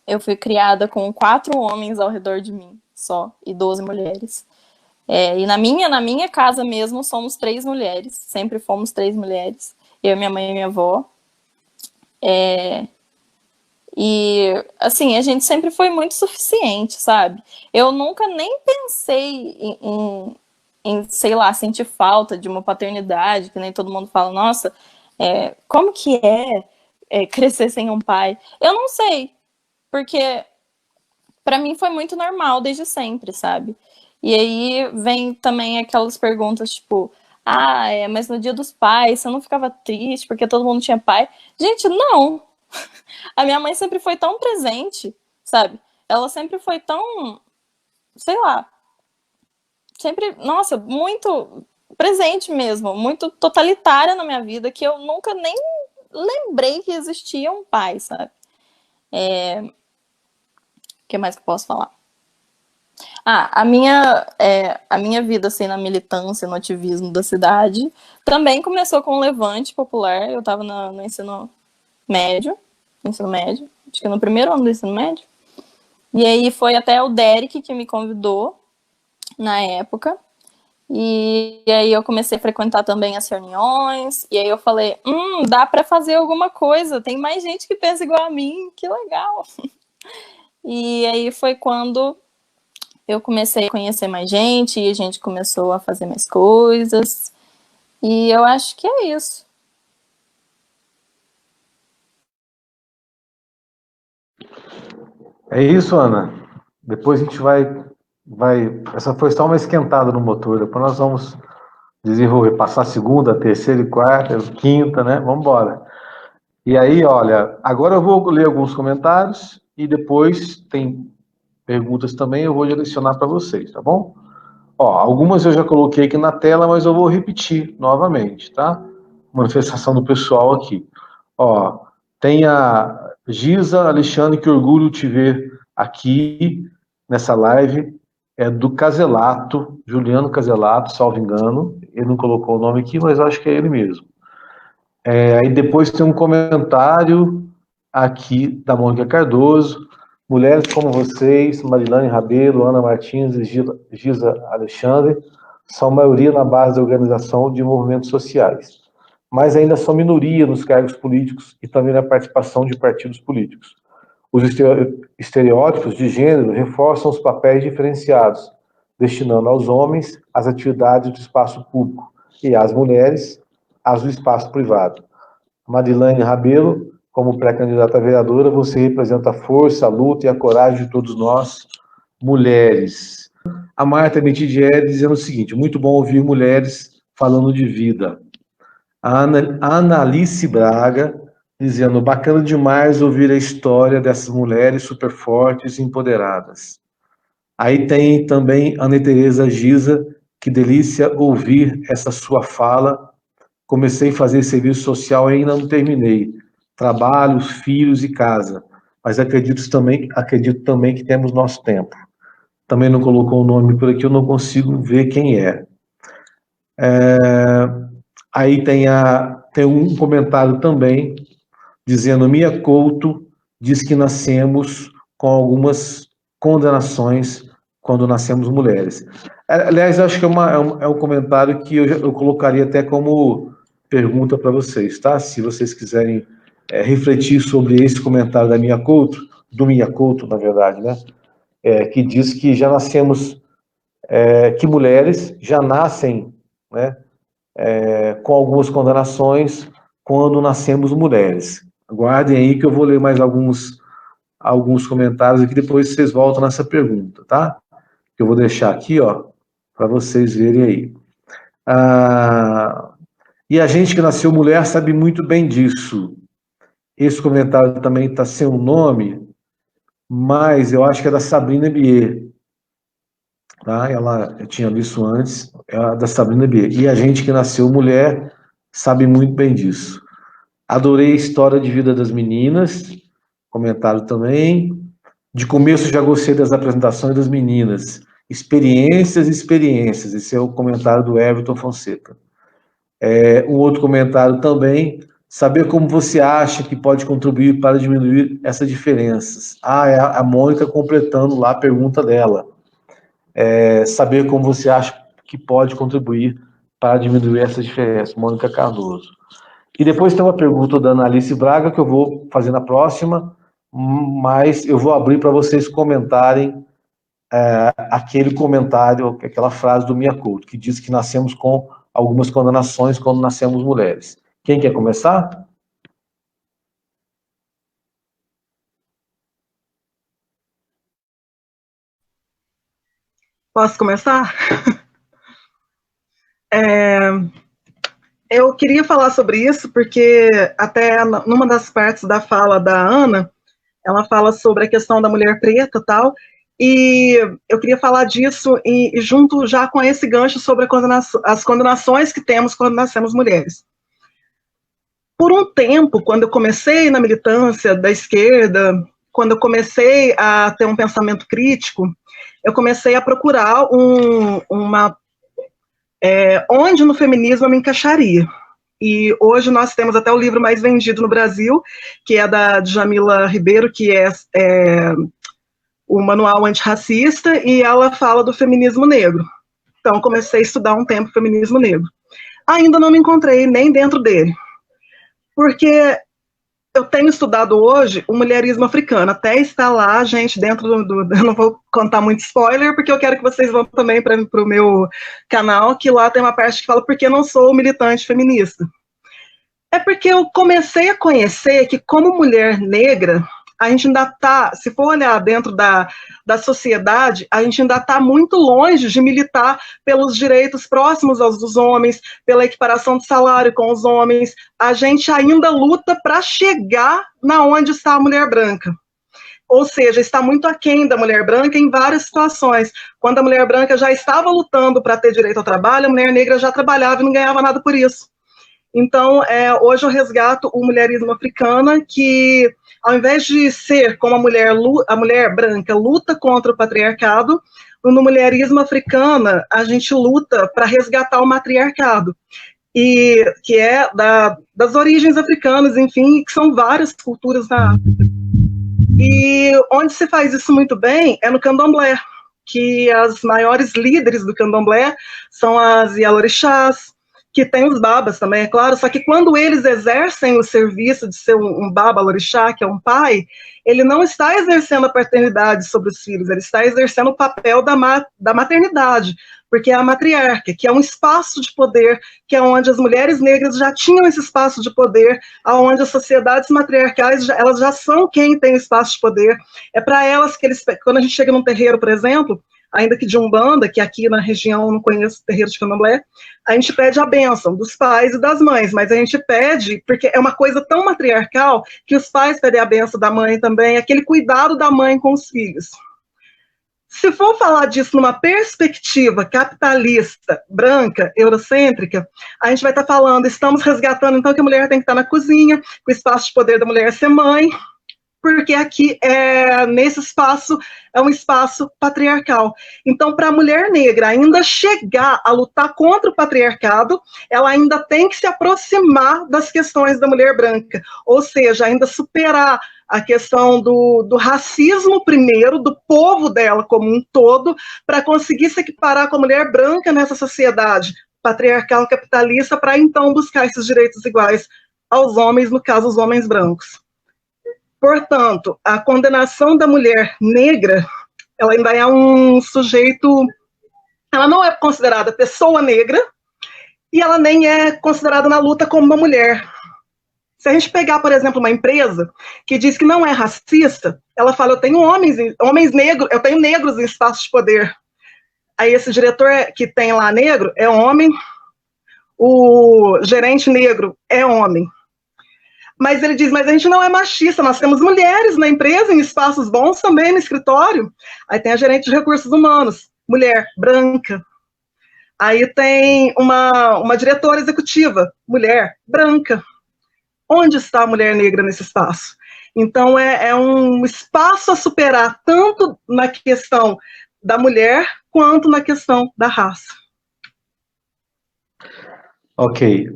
D: Eu fui criada com 4 homens ao redor de mim, só, e 12 mulheres. E na minha casa mesmo, somos 3 mulheres. Sempre fomos 3 mulheres. Eu, minha mãe e minha avó. E, assim, a gente sempre foi muito suficiente, sabe? Eu nunca nem pensei em, sei lá, sentir falta de uma paternidade, que nem todo mundo fala, nossa, como que é crescer sem um pai? Eu não sei, porque para mim foi muito normal desde sempre, sabe? E aí vem também aquelas perguntas, tipo, mas no dia dos pais, você não ficava triste porque todo mundo tinha pai? Gente, não! A minha mãe sempre foi tão presente, sabe? Ela sempre foi tão, sei lá, sempre, nossa, muito presente mesmo, muito totalitária na minha vida, que eu nunca nem lembrei que existia um pai, sabe? O que mais que eu posso falar? A minha vida, assim, na militância, no ativismo da cidade, também começou com o Levante Popular. Eu estava no ensino médio, acho que no primeiro ano do ensino médio. E aí foi até o Derek que me convidou na época. E aí eu comecei a frequentar também as reuniões. E aí eu falei, dá para fazer alguma coisa. Tem mais gente que pensa igual a mim, que legal. E aí foi quando eu comecei a conhecer mais gente e a gente começou a fazer mais coisas. E eu acho que é isso.
A: É isso, Ana. Depois a gente vai. Essa foi só uma esquentada no motor. Depois nós vamos desenvolver, passar segunda, terceira e quarta, quinta, né? Vamos embora. E aí, olha, agora eu vou ler alguns comentários e depois tem perguntas também, eu vou direcionar para vocês, tá bom? Algumas eu já coloquei aqui na tela, mas eu vou repetir novamente, tá? Manifestação do pessoal aqui. Tem a Giza Alexandre, que orgulho te ver aqui nessa live. É do Caselato, Juliano Caselato, salvo engano. Ele não colocou o nome aqui, mas eu acho que é ele mesmo. Aí depois tem um comentário aqui da Mônica Cardoso. Mulheres como vocês, Marilane Rabelo, Ana Martins e Giza Alexandre, são maioria na base da organização de movimentos sociais, mas ainda são minoria nos cargos políticos e também na participação de partidos políticos. Os estereótipos de gênero reforçam os papéis diferenciados, destinando aos homens as atividades do espaço público e às mulheres as do espaço privado. Marilane Rabelo, como pré-candidata a vereadora, você representa a força, a luta e a coragem de todos nós, mulheres. A Marta Metidier dizendo o seguinte: muito bom ouvir mulheres falando de vida. A Analice Braga dizendo: bacana demais ouvir a história dessas mulheres super fortes e empoderadas. Aí tem também Ana Tereza Giza: que delícia ouvir essa sua fala. Comecei a fazer serviço social e ainda não terminei. Trabalho, filhos e casa. Mas acredito também que temos nosso tempo. Também não colocou o nome por aqui, eu não consigo ver quem é. Aí tem um comentário também, dizendo: Mia Couto diz que nascemos com algumas condenações quando nascemos mulheres. Aliás, acho que é um comentário que eu colocaria até como pergunta para vocês, tá? Se vocês quiserem refletir sobre esse comentário da Mia Couto, do Mia Couto, na verdade, né? Que diz que já nascemos, que mulheres já nascem, né, com algumas condenações quando nascemos mulheres. Aguardem aí que eu vou ler mais alguns comentários aqui, depois vocês voltam nessa pergunta, tá? Que eu vou deixar aqui, ó, para vocês verem aí. E a gente que nasceu mulher sabe muito bem disso. Esse comentário também está sem um nome, mas eu acho que é da Sabrina Bier. Tá? Eu tinha visto antes, é da Sabrina Bier. E a gente que nasceu mulher sabe muito bem disso. Adorei a história de vida das meninas, comentário também. De começo já gostei das apresentações das meninas. Experiências. Esse é o comentário do Everton Fonseca. Um outro comentário também. Saber como você acha que pode contribuir para diminuir essas diferenças. É a Mônica completando lá a pergunta dela. Saber como você acha que pode contribuir para diminuir essas diferenças. Mônica Cardoso. E depois tem uma pergunta da Analice Braga, que eu vou fazer na próxima, mas eu vou abrir para vocês comentarem aquele comentário, aquela frase do Mia Couto, que diz que nascemos com algumas condenações quando nascemos mulheres. Quem quer começar?
C: Posso começar? Eu queria falar sobre isso porque até numa das partes da fala da Ana, ela fala sobre a questão da mulher preta e tal, e eu queria falar disso e junto já com esse gancho sobre as condenações que temos quando nascemos mulheres. Por um tempo, quando eu comecei na militância da esquerda, quando eu comecei a ter um pensamento crítico, eu comecei a procurar onde no feminismo eu me encaixaria. E hoje nós temos até o livro mais vendido no Brasil, que é da Djamila Ribeiro, que é o Manual Antirracista, e ela fala do feminismo negro. Então, comecei a estudar um tempo o feminismo negro. Ainda não me encontrei nem dentro dele, porque eu tenho estudado hoje o mulherismo africano, até está lá, gente, dentro eu não vou contar muito spoiler, porque eu quero que vocês vão também para o meu canal, que lá tem uma parte que fala porque eu não sou militante feminista. É porque eu comecei a conhecer que como mulher negra, a gente ainda está, se for olhar dentro da sociedade, a gente ainda está muito longe de militar pelos direitos próximos aos dos homens, pela equiparação de salário com os homens. A gente ainda luta para chegar na onde está a mulher branca. Ou seja, está muito aquém da mulher branca em várias situações. Quando a mulher branca já estava lutando para ter direito ao trabalho, a mulher negra já trabalhava e não ganhava nada por isso. Então, hoje eu resgato o mulherismo africano, que ao invés de ser como a mulher branca luta contra o patriarcado, no mulherismo africano a gente luta para resgatar o matriarcado, e que é das origens africanas, enfim, que são várias culturas na África. E onde se faz isso muito bem é no candomblé, que as maiores líderes do candomblé são as Yalorixás, que tem os babas também, é claro, só que quando eles exercem o serviço de ser um baba lorixá, que é um pai, ele não está exercendo a paternidade sobre os filhos, ele está exercendo o papel da maternidade, porque é a matriarca, que é um espaço de poder, que é onde as mulheres negras já tinham esse espaço de poder, onde as sociedades matriarcais, elas já são quem tem o espaço de poder. É para elas que quando a gente chega num terreiro, por exemplo, ainda que de Umbanda, que aqui na região eu não conheço terreiro de candomblé, a gente pede a bênção dos pais e das mães, mas a gente pede, porque é uma coisa tão matriarcal, que os pais pedem a bênção da mãe também, aquele cuidado da mãe com os filhos. Se for falar disso numa perspectiva capitalista, branca, eurocêntrica, a gente vai estar falando, estamos resgatando então que a mulher tem que estar na cozinha, que o espaço de poder da mulher é ser mãe, porque aqui, nesse espaço, é um espaço patriarcal. Então, para a mulher negra ainda chegar a lutar contra o patriarcado, ela ainda tem que se aproximar das questões da mulher branca, ou seja, ainda superar a questão do racismo primeiro, do povo dela como um todo, para conseguir se equiparar com a mulher branca nessa sociedade patriarcal capitalista, para então buscar esses direitos iguais aos homens, no caso, os homens brancos. Portanto, a condenação da mulher negra, ela ainda é um sujeito, ela não é considerada pessoa negra, e ela nem é considerada na luta como uma mulher. Se a gente pegar, por exemplo, uma empresa que diz que não é racista, ela fala, eu tenho homens negros, eu tenho negros em espaços de poder. Aí esse diretor que tem lá negro é homem, o gerente negro é homem. Mas ele diz, mas a gente não é machista, nós temos mulheres na empresa, em espaços bons também, no escritório. Aí tem a gerente de recursos humanos, mulher, branca. Aí tem uma diretora executiva, mulher, branca. Onde está a mulher negra nesse espaço? Então, é um espaço a superar, tanto na questão da mulher, quanto na questão da raça.
A: Ok.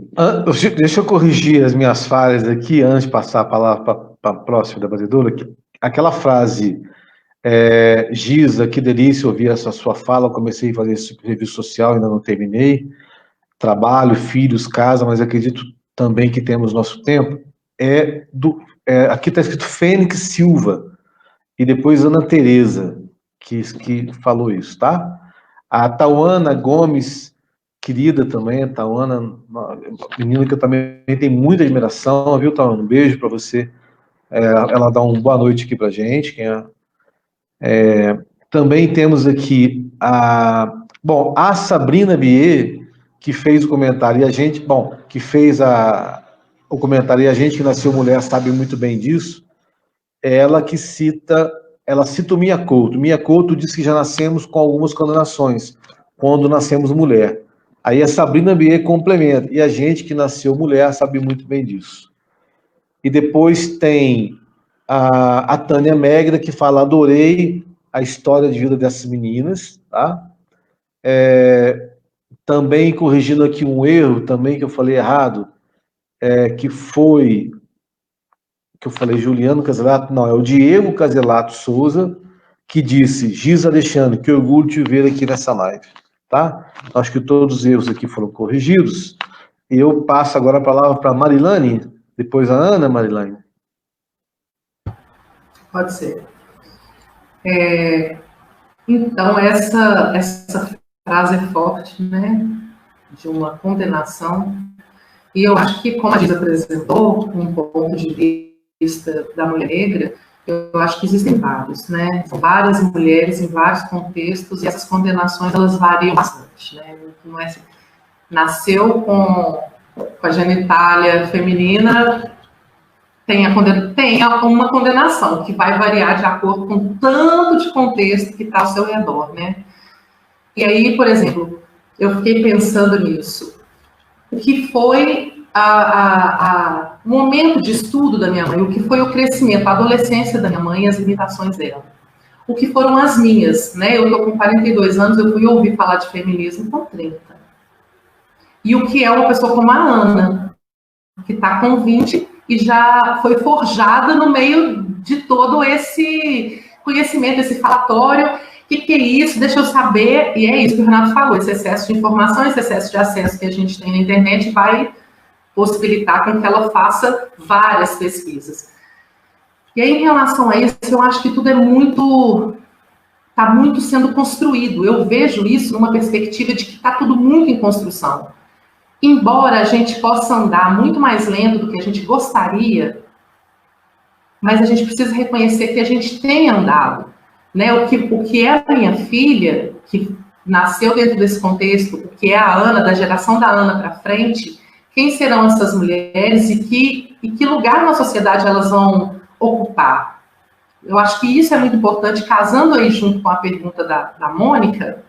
A: Deixa eu corrigir as minhas falhas aqui, antes de passar a palavra para a próxima debatedora. Aquela frase, Giza, que delícia ouvir essa sua fala, eu comecei a fazer esse serviço social, ainda não terminei, trabalho, filhos, casa, mas acredito também que temos nosso tempo, aqui está escrito Fênix Silva, e depois Ana Tereza, que falou isso, tá? A Tauana Gomes, querida também, a Tauana, menina que eu também tenho muita admiração, viu, Tauana? Um beijo para você. Ela dá uma boa noite aqui para gente. Também temos aqui a Sabrina Bier, que fez o comentário, e a gente, que fez o comentário, e a gente que nasceu mulher sabe muito bem disso, ela cita o Mia Couto. Mia Couto diz que já nascemos com algumas condenações, quando nascemos mulher. Aí a Sabrina Bier complementa, e a gente que nasceu mulher sabe muito bem disso. E depois tem a Tânia Megra, que fala, adorei a história de vida dessas meninas, tá? Também corrigindo aqui um erro, também que eu falei errado, que eu falei Juliano Caselato, não, é o Diego Caselato Souza, que disse, Giza Alexandre, que orgulho te ver aqui nessa live, tá? Acho que todos os erros aqui foram corrigidos. E eu passo agora a palavra para a Marilane, depois a Ana, Marilane.
B: Pode ser. Então, essa frase é forte, né? De uma condenação. E eu acho que, como a Giza apresentou, um ponto de vista da mulher negra, eu acho que existem vários, né? São várias mulheres em vários contextos, e essas condenações, elas variam bastante, né? Não é assim, nasceu com a genitália feminina, tem uma condenação, que vai variar de acordo com o tanto de contexto que está ao seu redor, né? E aí, por exemplo, eu fiquei pensando nisso. O que foi o momento de estudo da minha mãe, o que foi o crescimento, a adolescência da minha mãe e as limitações dela. O que foram as minhas, né? Eu estou com 42 anos, eu fui ouvir falar de feminismo com 30. E o que é uma pessoa como a Ana, que está com 20 e já foi forjada no meio de todo esse conhecimento, esse falatório. O que é isso? Deixa eu saber. E é isso que o Renato falou, esse excesso de informação, esse excesso de acesso que a gente tem na internet vai possibilitar com que ela faça várias pesquisas. E aí, em relação a isso, eu acho que tudo está muito sendo construído. Eu vejo isso numa perspectiva de que está tudo muito em construção. Embora a gente possa andar muito mais lento do que a gente gostaria, mas a gente precisa reconhecer que a gente tem andado. Né? O que é a minha filha, que nasceu dentro desse contexto, o que é a Ana, da geração da Ana para frente, quem serão essas mulheres e que lugar na sociedade elas vão ocupar? Eu acho que isso é muito importante, casando aí junto com a pergunta da Mônica.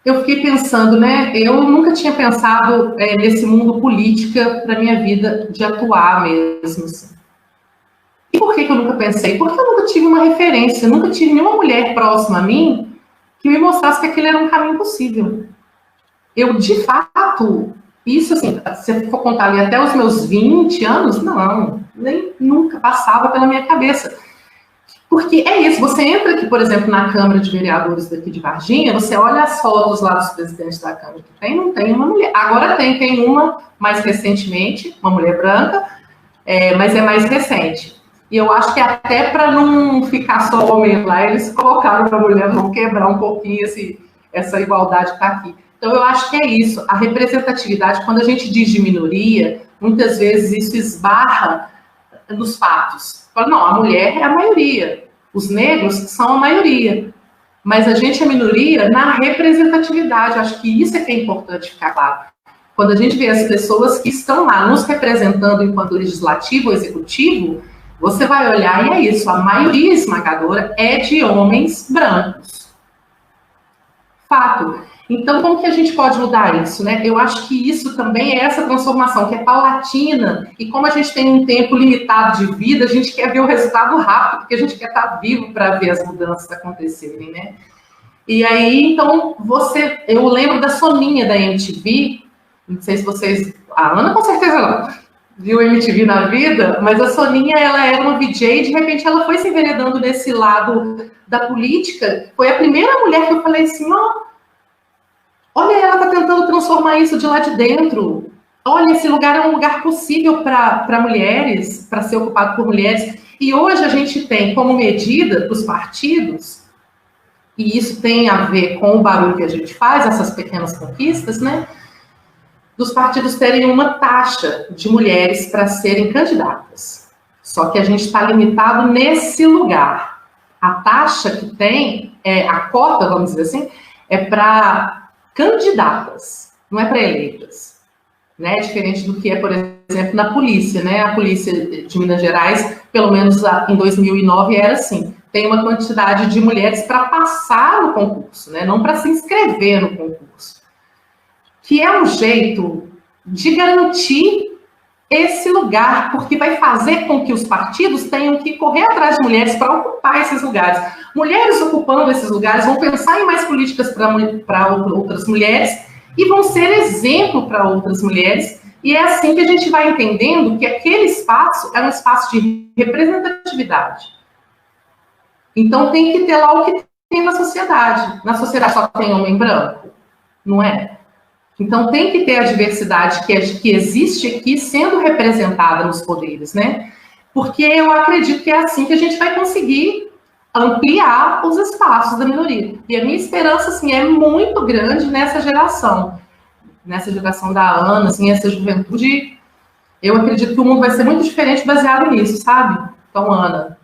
B: Eu fiquei pensando, né? Eu nunca tinha pensado nesse mundo política para minha vida de atuar mesmo. Assim. E por que eu nunca pensei? Porque eu nunca tive uma referência, nunca tive nenhuma mulher próxima a mim que me mostrasse que aquele era um caminho possível. Eu, de fato, Isso, assim, se eu for contar ali até os meus 20 anos, não, nem nunca passava pela minha cabeça. Porque é isso, você entra aqui, por exemplo, na Câmara de Vereadores daqui de Varginha, você olha as fotos lá dos presidentes da Câmara que tem, não tem uma mulher. Agora tem uma, mais recentemente, uma mulher branca, mas é mais recente. E eu acho que até para não ficar só homem lá, eles colocaram para a mulher, vão quebrar um pouquinho essa igualdade que está aqui. Então, eu acho que é isso. A representatividade, quando a gente diz de minoria, muitas vezes isso esbarra nos fatos. Fala, não, a mulher é a maioria, os negros são a maioria. Mas a gente é minoria na representatividade. Acho que isso é que é importante ficar claro. Quando a gente vê as pessoas que estão lá nos representando enquanto legislativo ou executivo, você vai olhar e é isso, a maioria esmagadora é de homens brancos. Fato. Então, como que a gente pode mudar isso, né? Eu acho que isso também é essa transformação, que é paulatina, e como a gente tem um tempo limitado de vida, a gente quer ver o resultado rápido, porque a gente quer estar vivo para ver as mudanças acontecerem, né? E aí, então, eu lembro da Soninha da MTV, não sei se vocês, a Ana com certeza não, viu MTV na vida, mas a Soninha, ela era uma VJ, e de repente ela foi se enveredando nesse lado da política, foi a primeira mulher que eu falei assim, olha, ela está tentando transformar isso de lá de dentro. Olha, esse lugar é um lugar possível para mulheres, para ser ocupado por mulheres. E hoje a gente tem como medida para os partidos, e isso tem a ver com o barulho que a gente faz, essas pequenas conquistas, né? Dos partidos terem uma taxa de mulheres para serem candidatas. Só que a gente está limitado nesse lugar. A taxa que tem, a cota, vamos dizer assim, é para candidatas, não é para eleitas, né? Diferente do que é, por exemplo, na polícia, né? A polícia de Minas Gerais, pelo menos em 2009, era assim, tem uma quantidade de mulheres para passar no concurso, né? Não para se inscrever no concurso, que é um jeito de garantir esse lugar, porque vai fazer com que os partidos tenham que correr atrás de mulheres para ocupar esses lugares. Mulheres ocupando esses lugares vão pensar em mais políticas para outras mulheres e vão ser exemplo para outras mulheres. E é assim que a gente vai entendendo que aquele espaço é um espaço de representatividade. Então tem que ter lá o que tem na sociedade. Na sociedade só tem homem branco? Não é? Então, tem que ter a diversidade que existe aqui sendo representada nos poderes, né? Porque eu acredito que é assim que a gente vai conseguir ampliar os espaços da minoria. E a minha esperança, assim, é muito grande nessa geração da Ana, assim, essa juventude. Eu acredito que o mundo vai ser muito diferente baseado nisso, sabe? Então, Ana,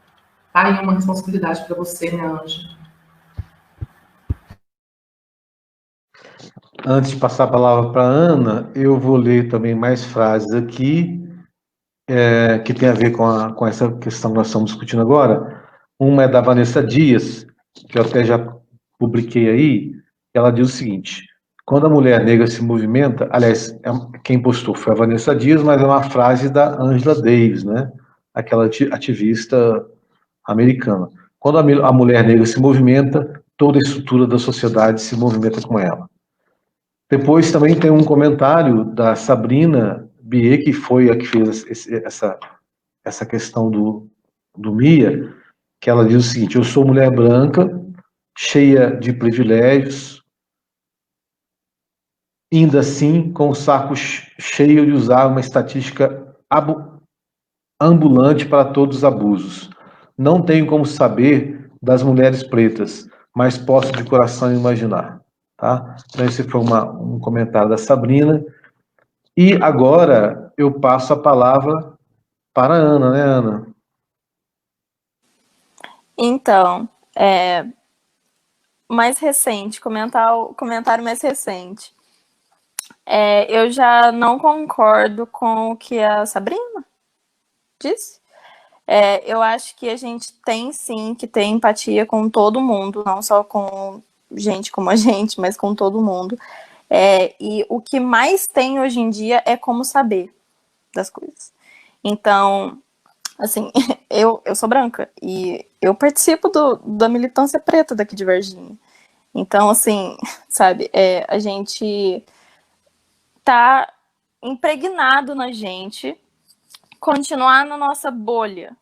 B: tá aí uma responsabilidade para você, né, Anja?
A: Antes de passar a palavra para a Ana, eu vou ler também mais frases aqui, que tem a ver com essa questão que nós estamos discutindo agora. Uma é da Vanessa Dias, que eu até já publiquei aí, ela diz o seguinte: quando a mulher negra se movimenta, aliás, quem postou foi a Vanessa Dias, mas é uma frase da Angela Davis, né? Aquela ativista americana. Quando a mulher negra se movimenta, toda a estrutura da sociedade se movimenta com ela. Depois também tem um comentário da Sabrina Bier, que foi a que fez essa questão do MIA, que ela diz o seguinte: eu sou mulher branca, cheia de privilégios, ainda assim com o saco cheio de usar uma estatística ambulante para todos os abusos. Não tenho como saber das mulheres pretas, mas posso de coração imaginar. Tá? Então, esse foi um comentário da Sabrina. E agora eu passo a palavra para a Ana, né, Ana?
D: Então, mais recente, comentário mais recente. Eu já não concordo com o que a Sabrina disse. Eu acho que a gente tem sim que ter empatia com todo mundo, não só com gente como a gente, mas com todo mundo. E o que mais tem hoje em dia é como saber das coisas. Então, assim, eu sou branca e eu participo da militância preta daqui de Varginha. Então, assim, sabe, a gente tá impregnado na gente continuar na nossa bolha,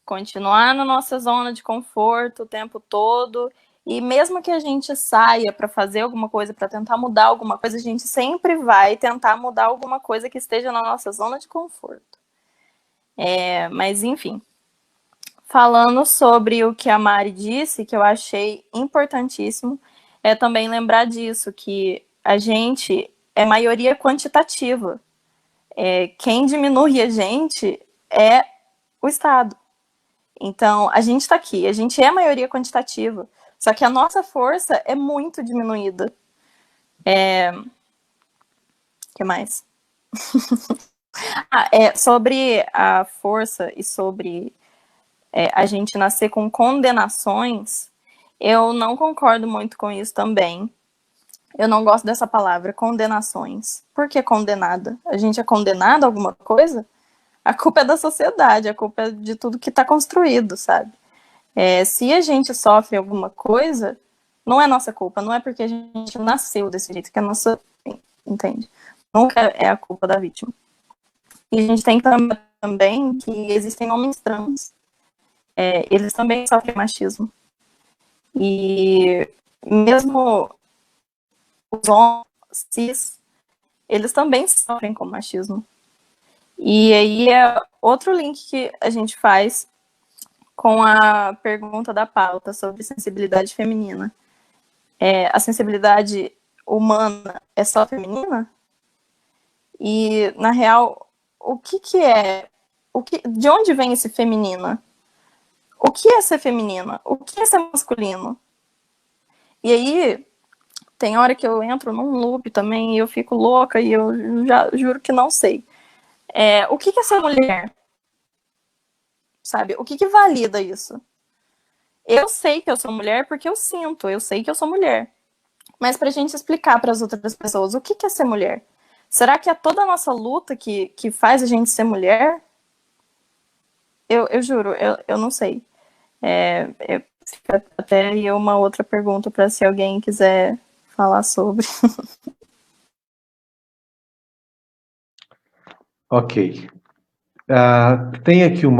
D: continuar na nossa zona de conforto o tempo todo, e mesmo que a gente saia para fazer alguma coisa, para tentar mudar alguma coisa, a gente sempre vai tentar mudar alguma coisa que esteja na nossa zona de conforto. Mas, enfim, falando sobre o que a Mari disse, que eu achei importantíssimo, é também lembrar disso, que a gente é maioria quantitativa. Quem diminui a gente é o Estado. Então, a gente está aqui, a gente é maioria quantitativa, só que a nossa força é muito diminuída. O que mais? Sobre a força e sobre a gente nascer com condenações, eu não concordo muito com isso também. Eu não gosto dessa palavra, condenações. Por que condenada? A gente é condenado a alguma coisa? A culpa é da sociedade, a culpa é de tudo que está construído, sabe? Se a gente sofre alguma coisa, não é nossa culpa, não é porque a gente nasceu desse jeito, que é nossa... Entende? Nunca é a culpa da vítima. E a gente tem que lembrar também que existem homens trans. Eles também sofrem machismo. E mesmo os homens cis, eles também sofrem com machismo. E aí é outro link que a gente faz com a pergunta da pauta sobre sensibilidade feminina. A sensibilidade humana é só feminina? E, na real, o que é? De onde vem esse feminina? O que é ser feminina? O que é ser masculino? E aí, tem hora que eu entro num loop também e eu fico louca e eu já juro que não sei. O que é ser mulher? Sabe? O que valida isso? Eu sei que eu sou mulher porque eu sinto, eu sei que eu sou mulher. Mas pra gente explicar para as outras pessoas o que é ser mulher? Será que é toda a nossa luta que faz a gente ser mulher? Eu juro, eu não sei. Fica até aí uma outra pergunta para se alguém quiser falar sobre.
A: Ok. Tem aqui um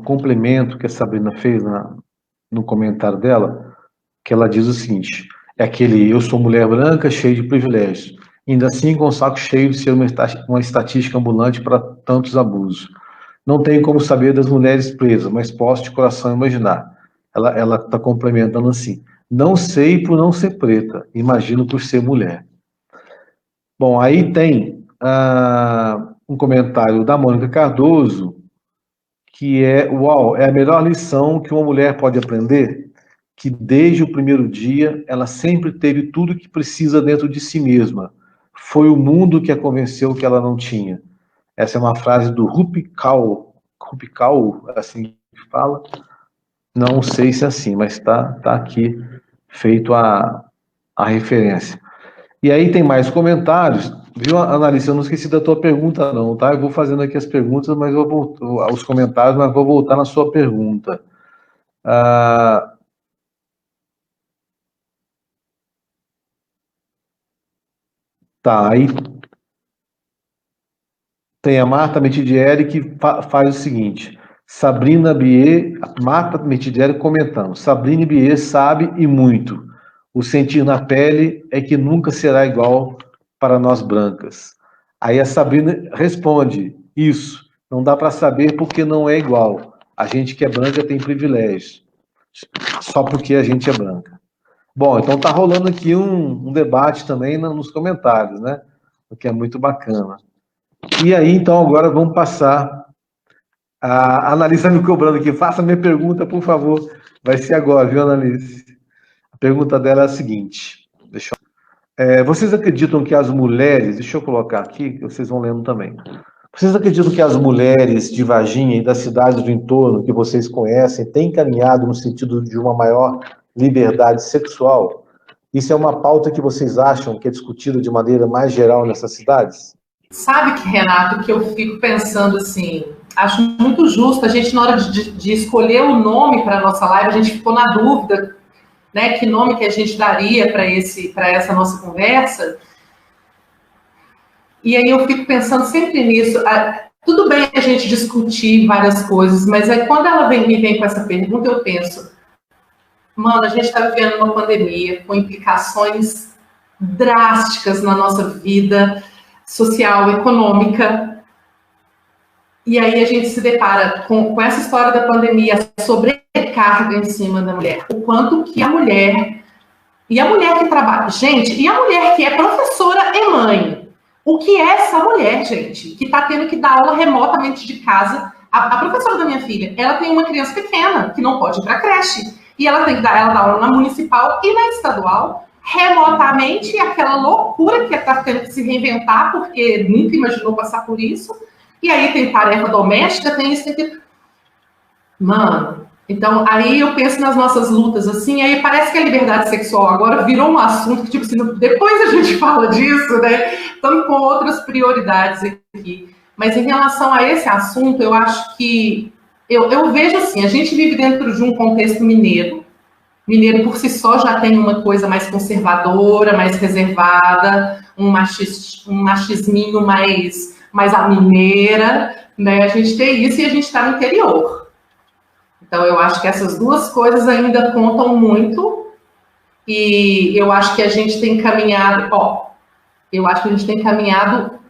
A: complemento que a Sabrina fez no comentário dela, que ela diz o seguinte: eu sou mulher branca, cheia de privilégios, ainda assim com o saco cheio de ser uma estatística ambulante para tantos abusos. Não tenho como saber das mulheres presas, mas posso de coração imaginar. Ela está complementando assim: não sei por não ser preta, imagino por ser mulher. Bom, aí tem um comentário da Mônica Cardoso, que uau, é a melhor lição que uma mulher pode aprender, que desde o primeiro dia ela sempre teve tudo que precisa dentro de si mesma. Foi o mundo que a convenceu que ela não tinha. Essa é uma frase do Rupi Kaur, assim que fala. Não sei se é assim, mas tá aqui feito a referência. E aí tem mais comentários. Viu, Analice? Eu não esqueci da tua pergunta, não, tá? Eu vou fazendo aqui as perguntas, mas eu vou os comentários, mas vou voltar na sua pergunta. Tá, aí tem a Marta Metidieri que faz o seguinte: Sabrina Bier, Marta Metidieri comentando, Sabrina Bier sabe e muito. O sentir na pele é que nunca será igual para nós brancas. Aí a Sabrina responde, isso, não dá para saber porque não é igual. A gente que é branca tem privilégio, só porque a gente é branca. Bom, então tá rolando aqui um debate também nos comentários, né? O que é muito bacana. E aí, então, agora vamos passar. A Annalise está me cobrando aqui. Faça minha pergunta, por favor. Vai ser agora, viu, Annalise? A pergunta dela é a seguinte. Vocês acreditam que as mulheres... Deixa eu colocar aqui, que vocês vão lendo também. Vocês acreditam que as mulheres de Varginha e das cidades do entorno que vocês conhecem têm caminhado no sentido de uma maior liberdade sexual? Isso é uma pauta que vocês acham que é discutida de maneira mais geral nessas cidades?
B: Sabe que, Renato, que eu fico pensando assim, acho muito justo, a gente na hora de escolher o nome para a nossa live, a gente ficou na dúvida, né, que nome que a gente daria para essa nossa conversa. E aí eu fico pensando sempre nisso. Tudo bem a gente discutir várias coisas, mas aí quando ela me vem com essa pergunta, eu penso, mano, a gente está vivendo uma pandemia com implicações drásticas na nossa vida social, econômica, e aí a gente se depara com essa história da pandemia, a sobrecarga em cima da mulher, o quanto que a mulher, e a mulher que trabalha, gente, e a mulher que é professora e mãe, o que é essa mulher, gente, que está tendo que dar aula remotamente de casa? A professora da minha filha, ela tem uma criança pequena, que não pode ir para a creche, e ela dá aula na municipal e na estadual, remotamente, aquela loucura que está tendo que se reinventar, porque nunca imaginou passar por isso, e aí tem tarefa doméstica, tem isso, tem aquilo. Mano, então aí eu penso nas nossas lutas, assim, aí parece que a liberdade sexual agora virou um assunto que, tipo assim, depois a gente fala disso, né? Estamos com outras prioridades aqui. Mas em relação a esse assunto, eu acho que eu vejo assim, a gente vive dentro de um contexto mineiro. Mineiro por si só já tem uma coisa mais conservadora, mais reservada, um machisminho mais a mineira, né? A gente tem isso e a gente está no interior. Então eu acho que essas duas coisas ainda contam muito e eu acho que a gente tem caminhado,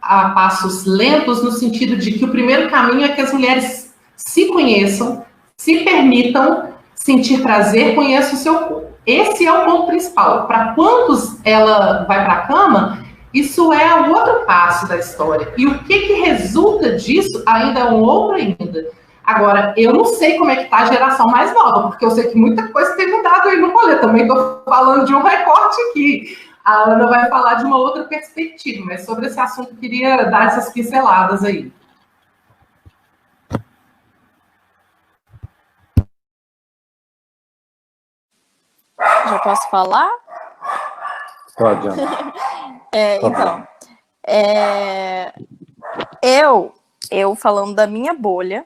B: a passos lentos no sentido de que o primeiro caminho é que as mulheres se conheçam, se permitam sentir prazer, conheçam o seu corpo. Esse é o ponto principal. Para quantos ela vai para a cama, isso é o outro passo da história. E o que resulta disso ainda é um outro ainda. Agora, eu não sei como é que está a geração mais nova, porque eu sei que muita coisa tem mudado aí no rolê. Também estou falando de um recorte aqui. A Ana vai falar de uma outra perspectiva, mas sobre esse assunto eu queria dar essas pinceladas aí.
D: Já posso falar?
A: Pode, Ana.
D: Então, eu falando da minha bolha,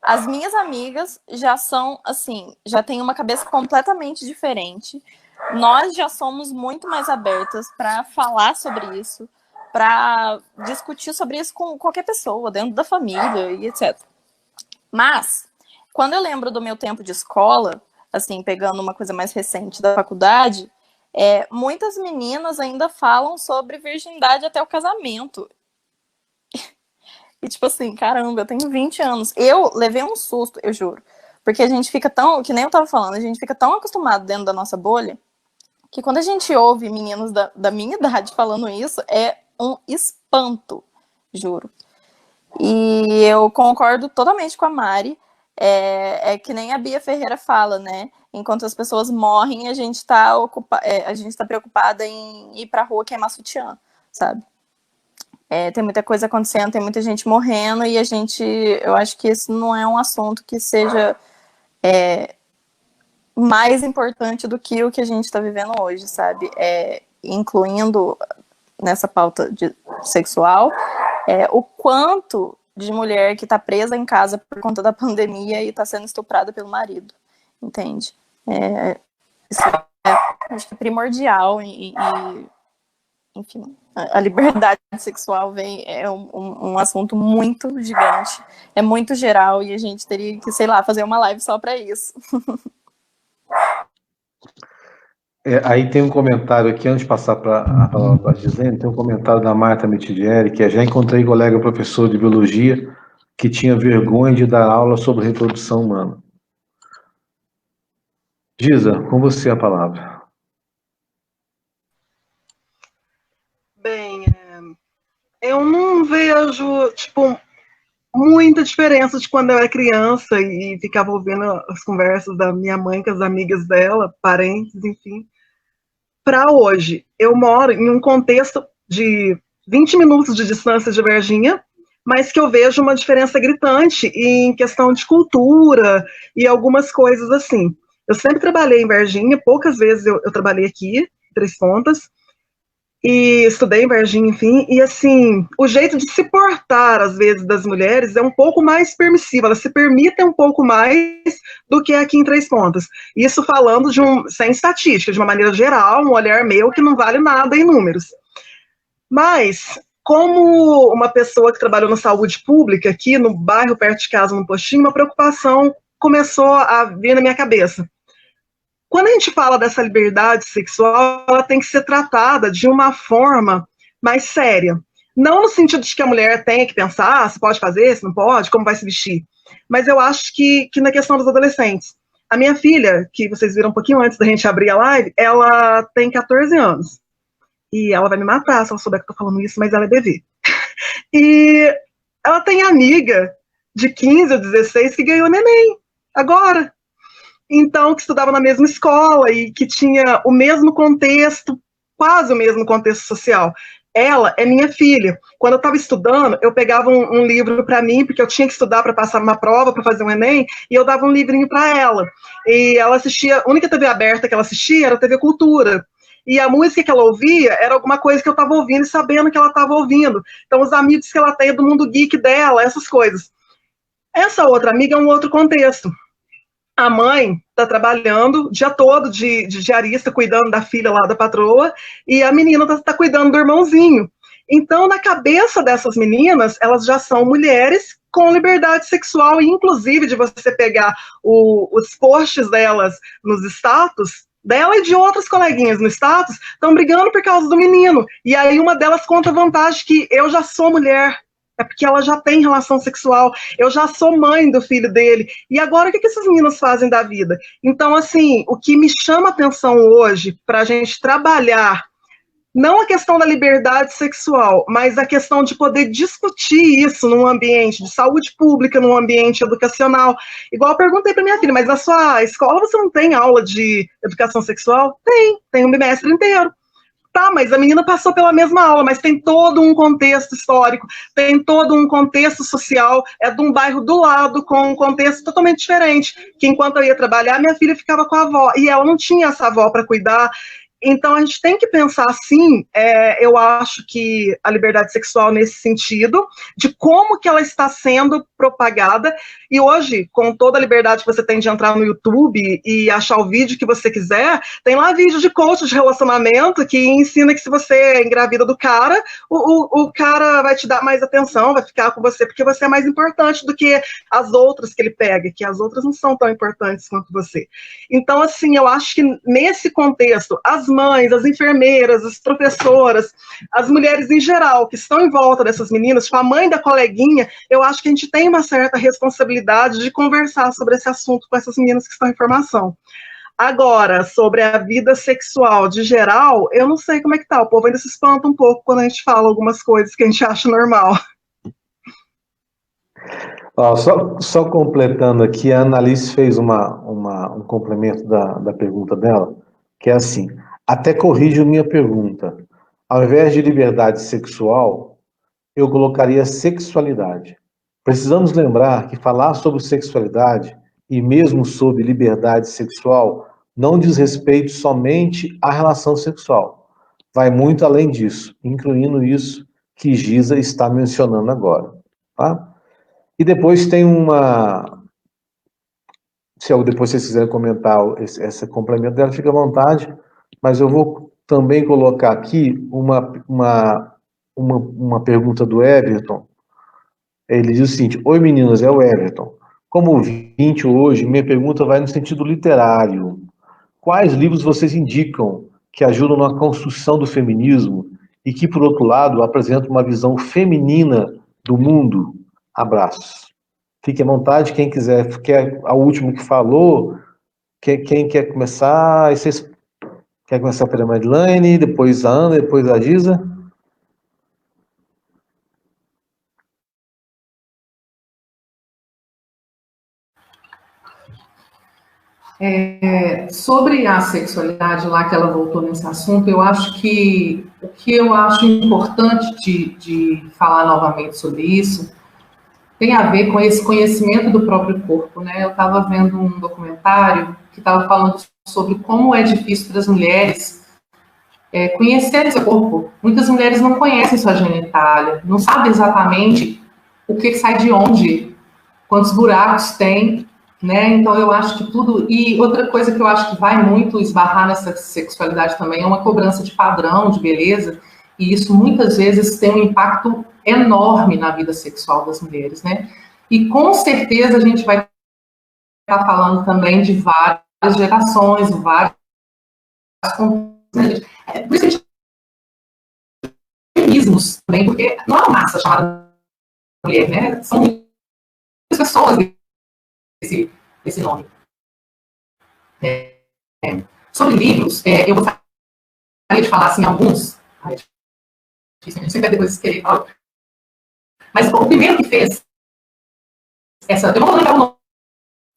D: as minhas amigas já são, assim, já têm uma cabeça completamente diferente. Nós já somos muito mais abertas para falar sobre isso, para discutir sobre isso com qualquer pessoa, dentro da família e etc. Mas, quando eu lembro do meu tempo de escola, assim, pegando uma coisa mais recente da faculdade, muitas meninas ainda falam sobre virgindade até o casamento. E tipo assim, caramba, eu tenho 20 anos. Eu levei um susto, eu juro. Porque a gente fica tão, que nem eu tava falando, a gente fica tão acostumado dentro da nossa bolha, que quando a gente ouve meninos da minha idade falando isso, é um espanto, juro. E eu concordo totalmente com a Mari. É que nem a Bia Ferreira fala, né? Enquanto as pessoas morrem, a gente tá preocupada em ir pra rua queimar sutiã, sabe? Tem muita coisa acontecendo, tem muita gente morrendo, e eu acho que esse não é um assunto que seja mais importante do que o que a gente está vivendo hoje, sabe? Incluindo nessa pauta sexual, o quanto de mulher que está presa em casa por conta da pandemia e está sendo estuprada pelo marido, entende? Isso acho que é primordial e enfim, a liberdade sexual é um assunto muito gigante, é muito geral e a gente teria que, sei lá, fazer uma live só para isso.
A: Aí tem um comentário aqui, antes de passar para a palavra para a Gisele, tem um comentário da Marta Mitidieri, que já encontrei colega professor de biologia que tinha vergonha de dar aula sobre reprodução humana. Gisa, com você a palavra.
C: Bem, eu não vejo, tipo, muita diferença de quando eu era criança e ficava ouvindo as conversas da minha mãe com as amigas dela, parentes, enfim. Para hoje, eu moro em um contexto de 20 minutos de distância de Varginha, mas que eu vejo uma diferença gritante em questão de cultura e algumas coisas assim. Eu sempre trabalhei em Varginha, poucas vezes eu trabalhei aqui, em Três Pontas, e estudei em Varginha, enfim, e assim, o jeito de se portar, às vezes, das mulheres é um pouco mais permissivo, elas se permitem um pouco mais do que aqui em Três Pontas. Isso falando sem estatística, de uma maneira geral, um olhar meu que não vale nada em números. Mas, como uma pessoa que trabalhou na saúde pública, aqui no bairro, perto de casa, no postinho, uma preocupação começou a vir na minha cabeça. Quando a gente fala dessa liberdade sexual, ela tem que ser tratada de uma forma mais séria. Não no sentido de que a mulher tem que pensar se pode fazer, se não pode, como vai se vestir. Mas eu acho que na questão dos adolescentes. A minha filha, que vocês viram um pouquinho antes da gente abrir a live, ela tem 14 anos. E ela vai me matar se ela souber que eu tô falando isso, mas ela é bebê. E ela tem amiga de 15 ou 16 que ganhou neném, agora. Então, que estudava na mesma escola e que tinha o mesmo contexto, quase o mesmo contexto social. Ela é minha filha. Quando eu estava estudando, eu pegava um livro para mim, porque eu tinha que estudar para passar uma prova, para fazer um Enem, e eu dava um livrinho para ela. E ela assistia, a única TV aberta que ela assistia era a TV Cultura. E a música que ela ouvia era alguma coisa que eu estava ouvindo e sabendo que ela estava ouvindo. Então, os amigos que ela tem do mundo geek dela, essas coisas. Essa outra amiga é um outro contexto. A mãe está trabalhando o dia todo de diarista, cuidando da filha lá da patroa, e a menina está cuidando do irmãozinho. Então, na cabeça dessas meninas, elas já são mulheres com liberdade sexual, e inclusive de você pegar os posts delas nos status, dela e de outras coleguinhas no status, estão brigando por causa do menino. E aí uma delas conta a vantagem que eu já sou mulher, é porque ela já tem relação sexual, eu já sou mãe do filho dele, e agora o que esses meninos fazem da vida? Então, assim, o que me chama a atenção hoje, para a gente trabalhar, não a questão da liberdade sexual, mas a questão de poder discutir isso num ambiente de saúde pública, num ambiente educacional. Igual eu perguntei para minha filha, mas na sua escola você não tem aula de educação sexual? Tem um bimestre inteiro. Tá, mas a menina passou pela mesma aula, mas tem todo um contexto histórico, tem todo um contexto social, é de um bairro do lado, com um contexto totalmente diferente, que enquanto eu ia trabalhar, minha filha ficava com a avó, e ela não tinha essa avó para cuidar. Então, a gente tem que pensar assim, eu acho que a liberdade sexual nesse sentido, de como que ela está sendo propagada, e hoje, com toda a liberdade que você tem de entrar no YouTube e achar o vídeo que você quiser, tem lá vídeo de coach de relacionamento que ensina que se você engravida do cara, o cara vai te dar mais atenção, vai ficar com você, porque você é mais importante do que as outras que ele pega, que as outras não são tão importantes quanto você. Então, assim, eu acho que nesse contexto, as mães, as enfermeiras, as professoras, as mulheres em geral que estão em volta dessas meninas, com a mãe da coleguinha, eu acho que a gente tem uma certa responsabilidade de conversar sobre esse assunto com essas meninas que estão em formação. Agora, sobre a vida sexual de geral, eu não sei como é que tá, o povo ainda se espanta um pouco quando a gente fala algumas coisas que a gente acha normal.
A: Só completando aqui, a Annalise fez um complemento da pergunta dela, que é assim, até corrijo minha pergunta. Ao invés de liberdade sexual, eu colocaria sexualidade. Precisamos lembrar que falar sobre sexualidade e mesmo sobre liberdade sexual não diz respeito somente à relação sexual. Vai muito além disso, incluindo isso que Giza está mencionando agora. Tá? E depois tem se depois vocês quiserem comentar esse complemento dela, fica à vontade, mas eu vou também colocar aqui uma pergunta do Everton. Ele diz o seguinte: oi meninas, é o Everton. Como ouvinte hoje, minha pergunta vai no sentido literário. Quais livros vocês indicam que ajudam na construção do feminismo e que, por outro lado, apresentam uma visão feminina do mundo? Abraços. Fique à vontade, quem quiser, quer a última que falou, quem quer começar? Vocês querem começar pela Madeleine, depois a Ana, depois a Giza?
B: Sobre a sexualidade, lá que ela voltou nesse assunto, eu acho que o que eu acho importante de falar novamente sobre isso tem a ver com esse conhecimento do próprio corpo, né? Eu estava vendo um documentário que estava falando sobre como é difícil para as mulheres conhecerem seu corpo. Muitas mulheres não conhecem sua genitália, não sabem exatamente o que sai de onde, quantos buracos tem, né? Então eu acho que tudo... E outra coisa que eu acho que vai muito esbarrar nessa sexualidade também é uma cobrança de padrão, de beleza, E isso muitas vezes tem um impacto enorme na vida sexual das mulheres, né? E com certeza a gente vai estar falando também de várias gerações, vários por isso a gente feminismos também, porque não é uma massa chamada mulher, né? São muitas pessoas esse nome. Sobre livros, eu gostaria de falar assim alguns. Ai, sempre é depois querer falar. Mas o primeiro que fez essa, eu não vou lembrar o nome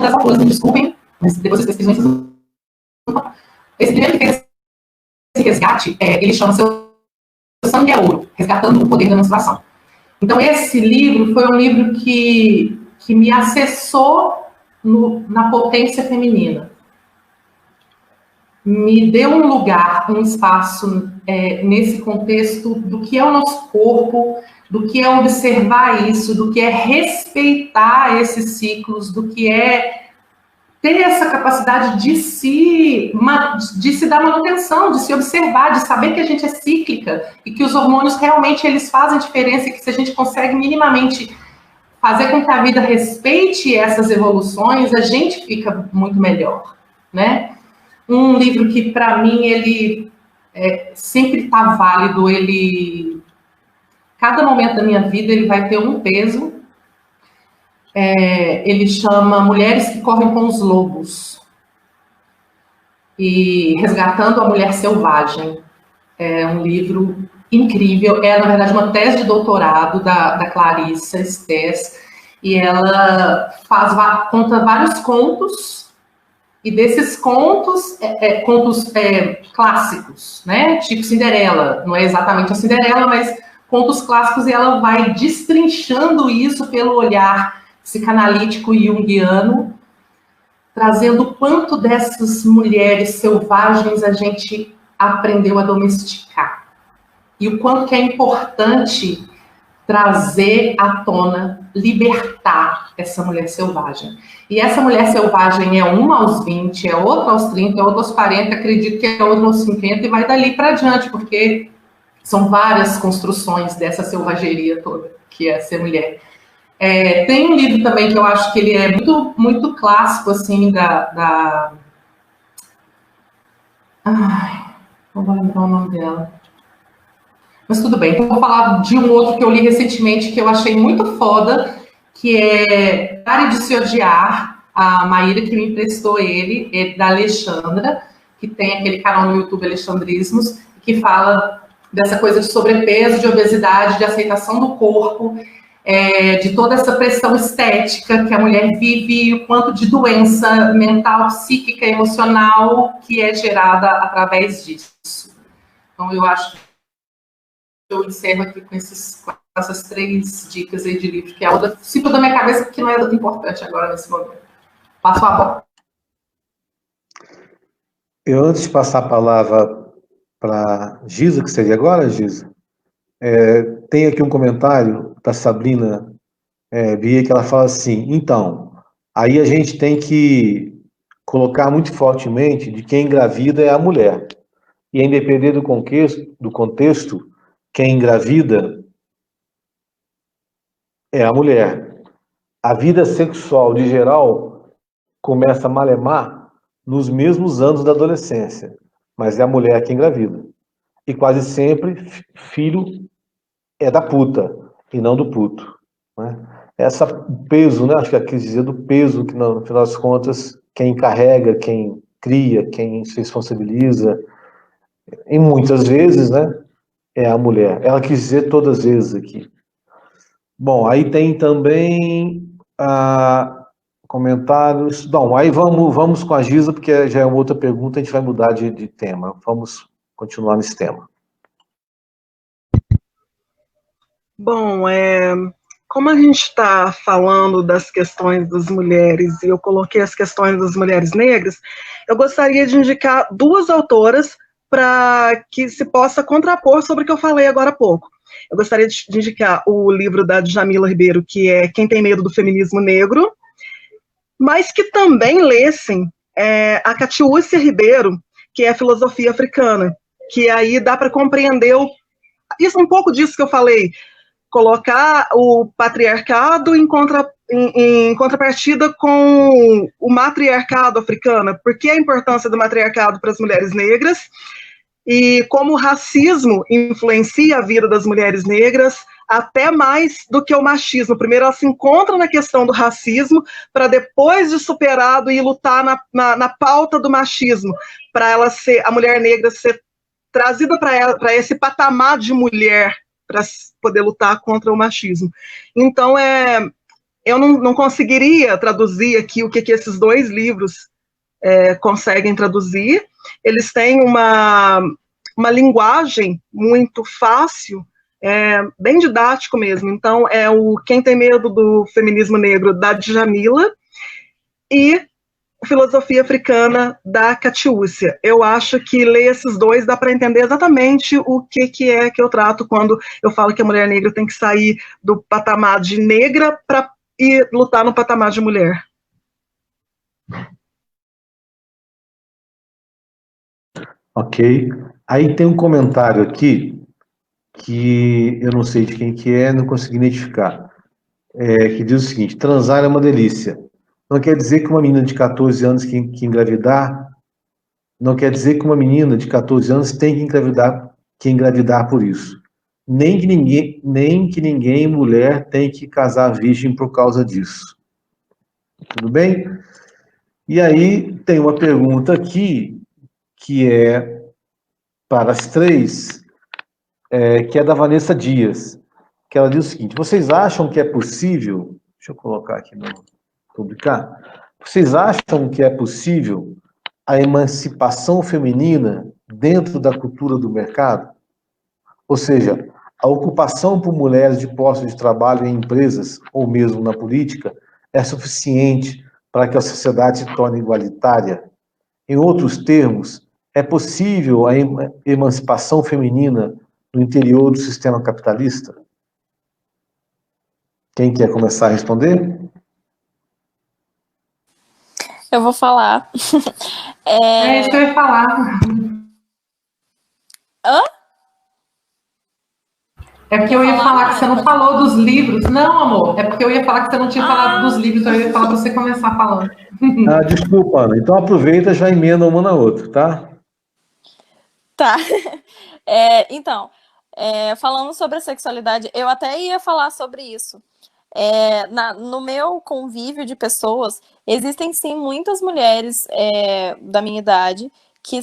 B: das autoras, me desculpem, mas depois vocês pesquisam. Esse primeiro que fez esse resgate, ele chama Seu Sangue é Ouro, Resgatando o Poder da Menstruação. Então, esse livro foi um livro que me acessou na potência feminina. Me deu um lugar, um espaço nesse contexto do que é o nosso corpo, do que é observar isso, do que é respeitar esses ciclos, do que é ter essa capacidade de se dar manutenção, de se observar, de saber que a gente é cíclica e que os hormônios realmente eles fazem diferença e que se a gente consegue minimamente fazer com que a vida respeite essas evoluções, a gente fica muito melhor, né? Um livro que, para mim, ele sempre está válido, cada momento da minha vida ele vai ter um peso. Ele chama Mulheres que Correm com os Lobos e Resgatando a Mulher Selvagem. É um livro incrível, na verdade uma tese de doutorado da Clarissa Stess, e ela conta vários contos, e desses contos, contos clássicos, né? Tipo Cinderela, não é exatamente a Cinderela, mas contos clássicos, e ela vai destrinchando isso pelo olhar psicanalítico e junguiano, trazendo o quanto dessas mulheres selvagens a gente aprendeu a domesticar. E o quanto que é importante trazer à tona, libertar essa mulher selvagem. E essa mulher selvagem é uma aos 20, é outra aos 30, é outra aos 40, acredito que é outra aos 50, e vai dali para adiante, porque são várias construções dessa selvageria toda, que é ser mulher. Tem um livro também que eu acho que ele é muito, muito clássico, assim, não vou lembrar o nome dela. Mas tudo bem, então eu vou falar de um outro que eu li recentemente, que eu achei muito foda, que é Pare de Se Odiar, a Maíra que me emprestou ele, da Alexandra, que tem aquele canal no YouTube, Alexandrismos, que fala dessa coisa de sobrepeso, de obesidade, de aceitação do corpo, de toda essa pressão estética que a mulher vive e o quanto de doença mental, psíquica, emocional que é gerada através disso. Então, eu acho que eu encerro aqui com essas 3 dicas aí de livro, que é a outra cito da minha cabeça, que não é muito importante agora nesse momento. Passo a bola.
A: Eu, antes de passar a palavra para Giza, que seria agora, Giza, tem aqui um comentário da Sabrina Bia, que ela fala assim: então, aí a gente tem que colocar muito fortemente de quem engravida é a mulher. E a depender do contexto, quem engravida é a mulher. A vida sexual, de geral, começa a malemar nos mesmos anos da adolescência, mas é a mulher que engravida. E quase sempre, filho é da puta, e não do puto. Né? Esse peso, né? Acho que ela quis dizer do peso, que no final das contas, quem carrega, quem cria, quem se responsabiliza, e muitas vezes, né, é a mulher. Ela quis dizer todas as vezes aqui. Bom, aí tem também comentários. Bom, aí vamos com a Giza, porque já é uma outra pergunta, a gente vai mudar de tema. Vamos continuar nesse tema.
C: Bom, como a gente está falando das questões das mulheres, e eu coloquei as questões das mulheres negras, eu gostaria de indicar 2 autoras para que se possa contrapor sobre o que eu falei agora há pouco. Eu gostaria de indicar o livro da Djamila Ribeiro, que é Quem Tem Medo do Feminismo Negro, mas que também lessem a Catiúcia Ribeiro, que é Filosofia Africana, que aí dá para compreender isso um pouco disso que eu falei, colocar o patriarcado em contrapartida com o matriarcado africano. Por que a importância do matriarcado para as mulheres negras e como o racismo influencia a vida das mulheres negras até mais do que o machismo. Primeiro ela se encontra na questão do racismo para depois de superado e lutar na pauta do machismo, para ela ser, a mulher negra ser trazida para esse patamar de mulher, para poder lutar contra o machismo. Então, eu não conseguiria traduzir aqui o que esses dois livros conseguem traduzir. Eles têm uma linguagem muito fácil, bem didático mesmo. Então, é o Quem Tem Medo do Feminismo Negro, da Djamila, e Filosofia Africana, da Catiúcia. Eu acho que ler esses dois dá para entender exatamente o que é que eu trato quando eu falo que a mulher negra tem que sair do patamar de negra para ir lutar no patamar de mulher.
A: Ok. Aí tem um comentário aqui que eu não sei de quem que é, não consegui identificar. Que diz o seguinte: transar é uma delícia. Não quer dizer que uma menina de 14 anos que engravidar, não quer dizer que uma menina de 14 anos tem que engravidar por isso. Nem que ninguém, mulher, tem que casar virgem por causa disso. Tudo bem? E aí tem uma pergunta aqui, que é para as três, que é da Vanessa Dias, que ela diz o seguinte: vocês acham que é possível, deixa eu colocar aqui no publicar, vocês acham que é possível a emancipação feminina dentro da cultura do mercado? Ou seja, a ocupação por mulheres de postos de trabalho em empresas, ou mesmo na política, é suficiente para que a sociedade se torne igualitária? Em outros termos, é possível a emancipação feminina no interior do sistema capitalista? Quem quer começar a responder?
D: Eu vou falar.
B: É isso que eu ia falar.
D: Hã?
B: É porque eu ia falar que você não falou dos livros. Não, amor, é porque eu ia falar que você não tinha falado dos livros, então eu ia falar para você começar falando.
A: Desculpa, Ana. Então aproveita e já emenda uma na outra, tá?
D: Tá. Então, falando sobre a sexualidade, eu até ia falar sobre isso. No meu convívio de pessoas, existem sim muitas mulheres da minha idade que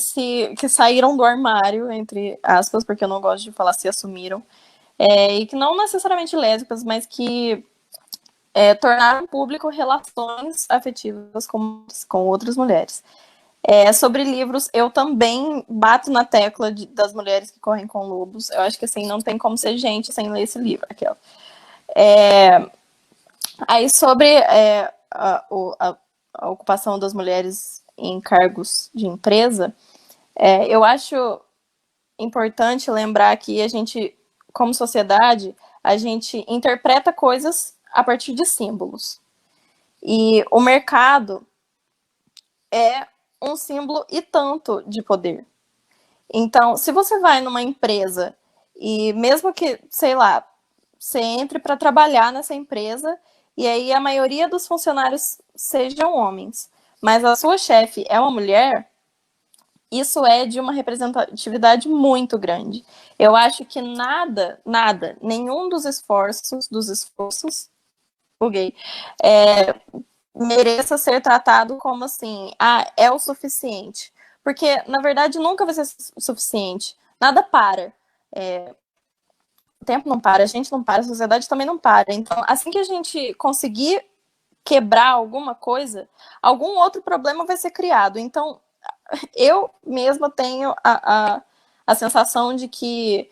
D: saíram do armário, entre aspas, porque eu não gosto de falar se assumiram, e que não necessariamente lésbicas, mas que tornaram público relações afetivas com outras mulheres. Sobre livros, eu também bato na tecla das mulheres que correm com lobos. Eu acho que assim, não tem como ser gente sem ler esse livro. Aquela. Aí sobre a ocupação das mulheres em cargos de empresa, eu acho importante lembrar que a gente, como sociedade, a gente interpreta coisas a partir de símbolos. E o mercado é um símbolo e tanto de poder. Então, se você vai numa empresa e mesmo que, sei lá, você entre para trabalhar nessa empresa e aí a maioria dos funcionários sejam homens, mas a sua chefe é uma mulher, isso é de uma representatividade muito grande. Eu acho que nenhum dos esforços, buguei, mereça ser tratado como assim, é o suficiente. Porque, na verdade, nunca vai ser suficiente. Nada para. O tempo não para, a gente não para, a sociedade também não para. Então, assim que a gente conseguir quebrar alguma coisa, algum outro problema vai ser criado. Então, eu mesma tenho a sensação de que,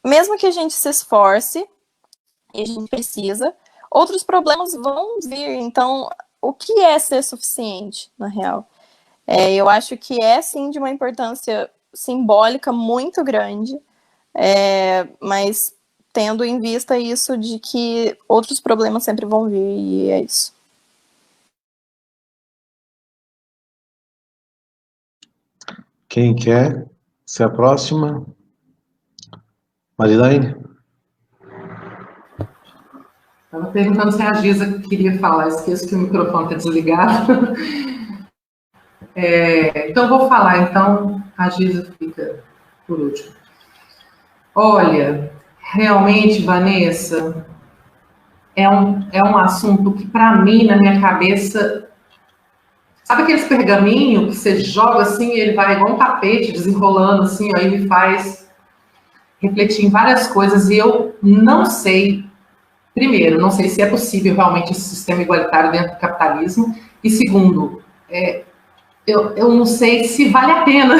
D: mesmo que a gente se esforce, e a gente precisa, outros problemas vão vir. Então, o que é ser suficiente, na real? Eu acho que é, sim, de uma importância simbólica muito grande, mas tendo em vista isso de que outros problemas sempre vão vir, e é isso.
A: Quem quer ser a próxima? Marilene?
B: Estava perguntando se a Giza queria falar, esqueço que o microfone está desligado. Então, eu vou falar, então a Giza fica por último. Olha, realmente, Vanessa, é um assunto que, para mim, na minha cabeça, sabe aqueles pergaminhos que você joga assim e ele vai igual um tapete, desenrolando assim, aí me faz refletir em várias coisas, e eu não sei, primeiro, não sei se é possível realmente esse sistema igualitário dentro do capitalismo, e segundo, eu não sei se vale a pena.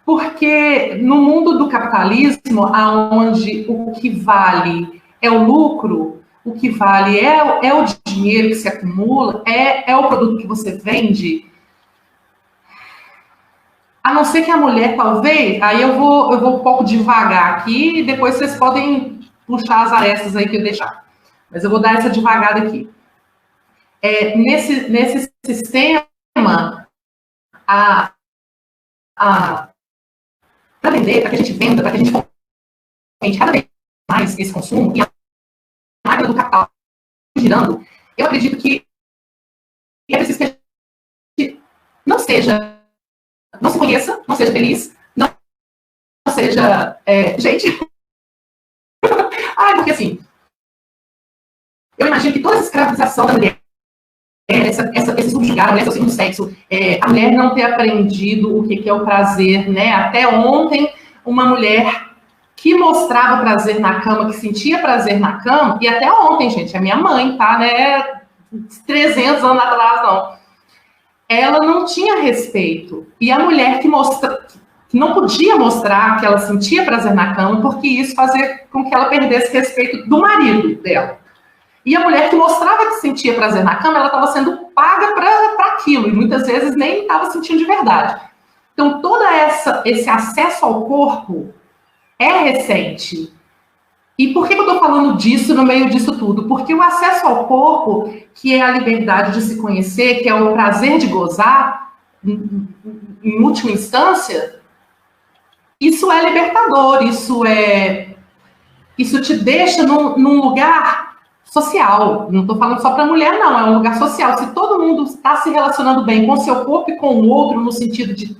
B: Porque no mundo do capitalismo, onde o que vale é o lucro, o que vale é o dinheiro que se acumula, é o produto que você vende, a não ser que a mulher, talvez, aí eu vou um pouco devagar aqui, e depois vocês podem puxar as arestas aí que eu deixar. Mas eu vou dar essa devagada aqui. Nesse sistema, para vender, para que a gente venda, para que a gente fomente cada vez mais esse consumo e a máquina do capital girando, eu acredito que é preciso que a gente não se conheça, não seja feliz, não seja... gente... porque assim, eu imagino que toda essa escravização da mulher, esse subjugar a mulher, seu segundo sexo, a mulher não ter aprendido o que é o prazer, né? Até ontem, uma mulher que mostrava prazer na cama, que sentia prazer na cama, e até ontem, gente, a minha mãe, tá, né? 300 anos atrás, não. Ela não tinha respeito. E a mulher que não podia mostrar que ela sentia prazer na cama, porque isso fazia com que ela perdesse respeito do marido dela. E a mulher que mostrava que sentia prazer na cama, ela estava sendo paga para aquilo, e muitas vezes nem estava sentindo de verdade. Então, todo esse acesso ao corpo é recente. E por que eu estou falando disso no meio disso tudo? Porque o acesso ao corpo, que é a liberdade de se conhecer, que é o prazer de gozar, em última instância, isso é libertador, isso te deixa num lugar social. Não estou falando só para mulher, não, é um lugar social. Se todo mundo está se relacionando bem com o seu corpo e com o outro, no sentido de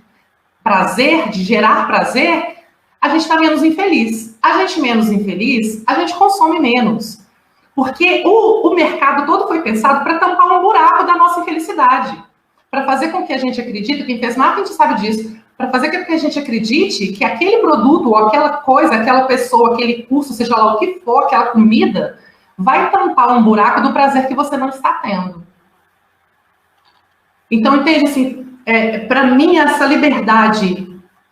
B: prazer, de gerar prazer, a gente está menos infeliz. A gente menos infeliz, a gente consome menos. Porque o mercado todo foi pensado para tampar um buraco da nossa infelicidade. Para fazer com que a gente acredite, quem fez marketing sabe disso, para fazer com que a gente acredite que aquele produto, ou aquela coisa, aquela pessoa, aquele curso, seja lá o que for, aquela comida, vai tampar um buraco do prazer que você não está tendo. Então, entende, assim, para mim, essa liberdade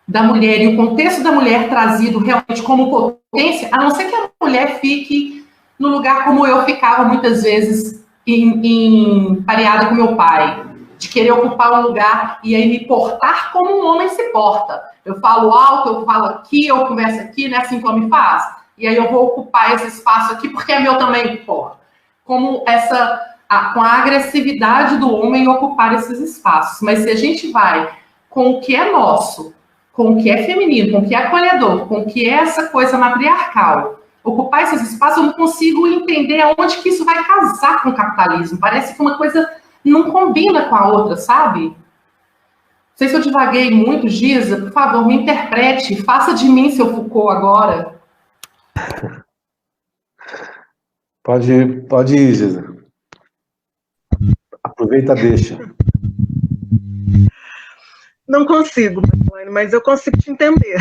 B: da mulher e o contexto da mulher trazido realmente como potência, a não ser que a mulher fique no lugar como eu ficava muitas vezes pareada com meu pai, de querer ocupar um lugar e aí me portar como um homem se porta. Eu falo alto, eu falo aqui, eu converso aqui, né, assim como me faz. E aí eu vou ocupar esse espaço aqui porque é meu também, porra. Como com a agressividade do homem ocupar esses espaços. Mas se a gente vai com o que é nosso, com o que é feminino, com o que é acolhedor, com o que é essa coisa matriarcal, ocupar esses espaços, eu não consigo entender aonde que isso vai casar com o capitalismo. Parece que uma coisa não combina com a outra, sabe? Não sei se eu divaguei muito, Giza. Por favor, me interprete. Faça de mim seu Foucault agora.
A: Pode ir, Giza. Aproveita, deixa.
C: Não consigo, mas eu consigo te entender.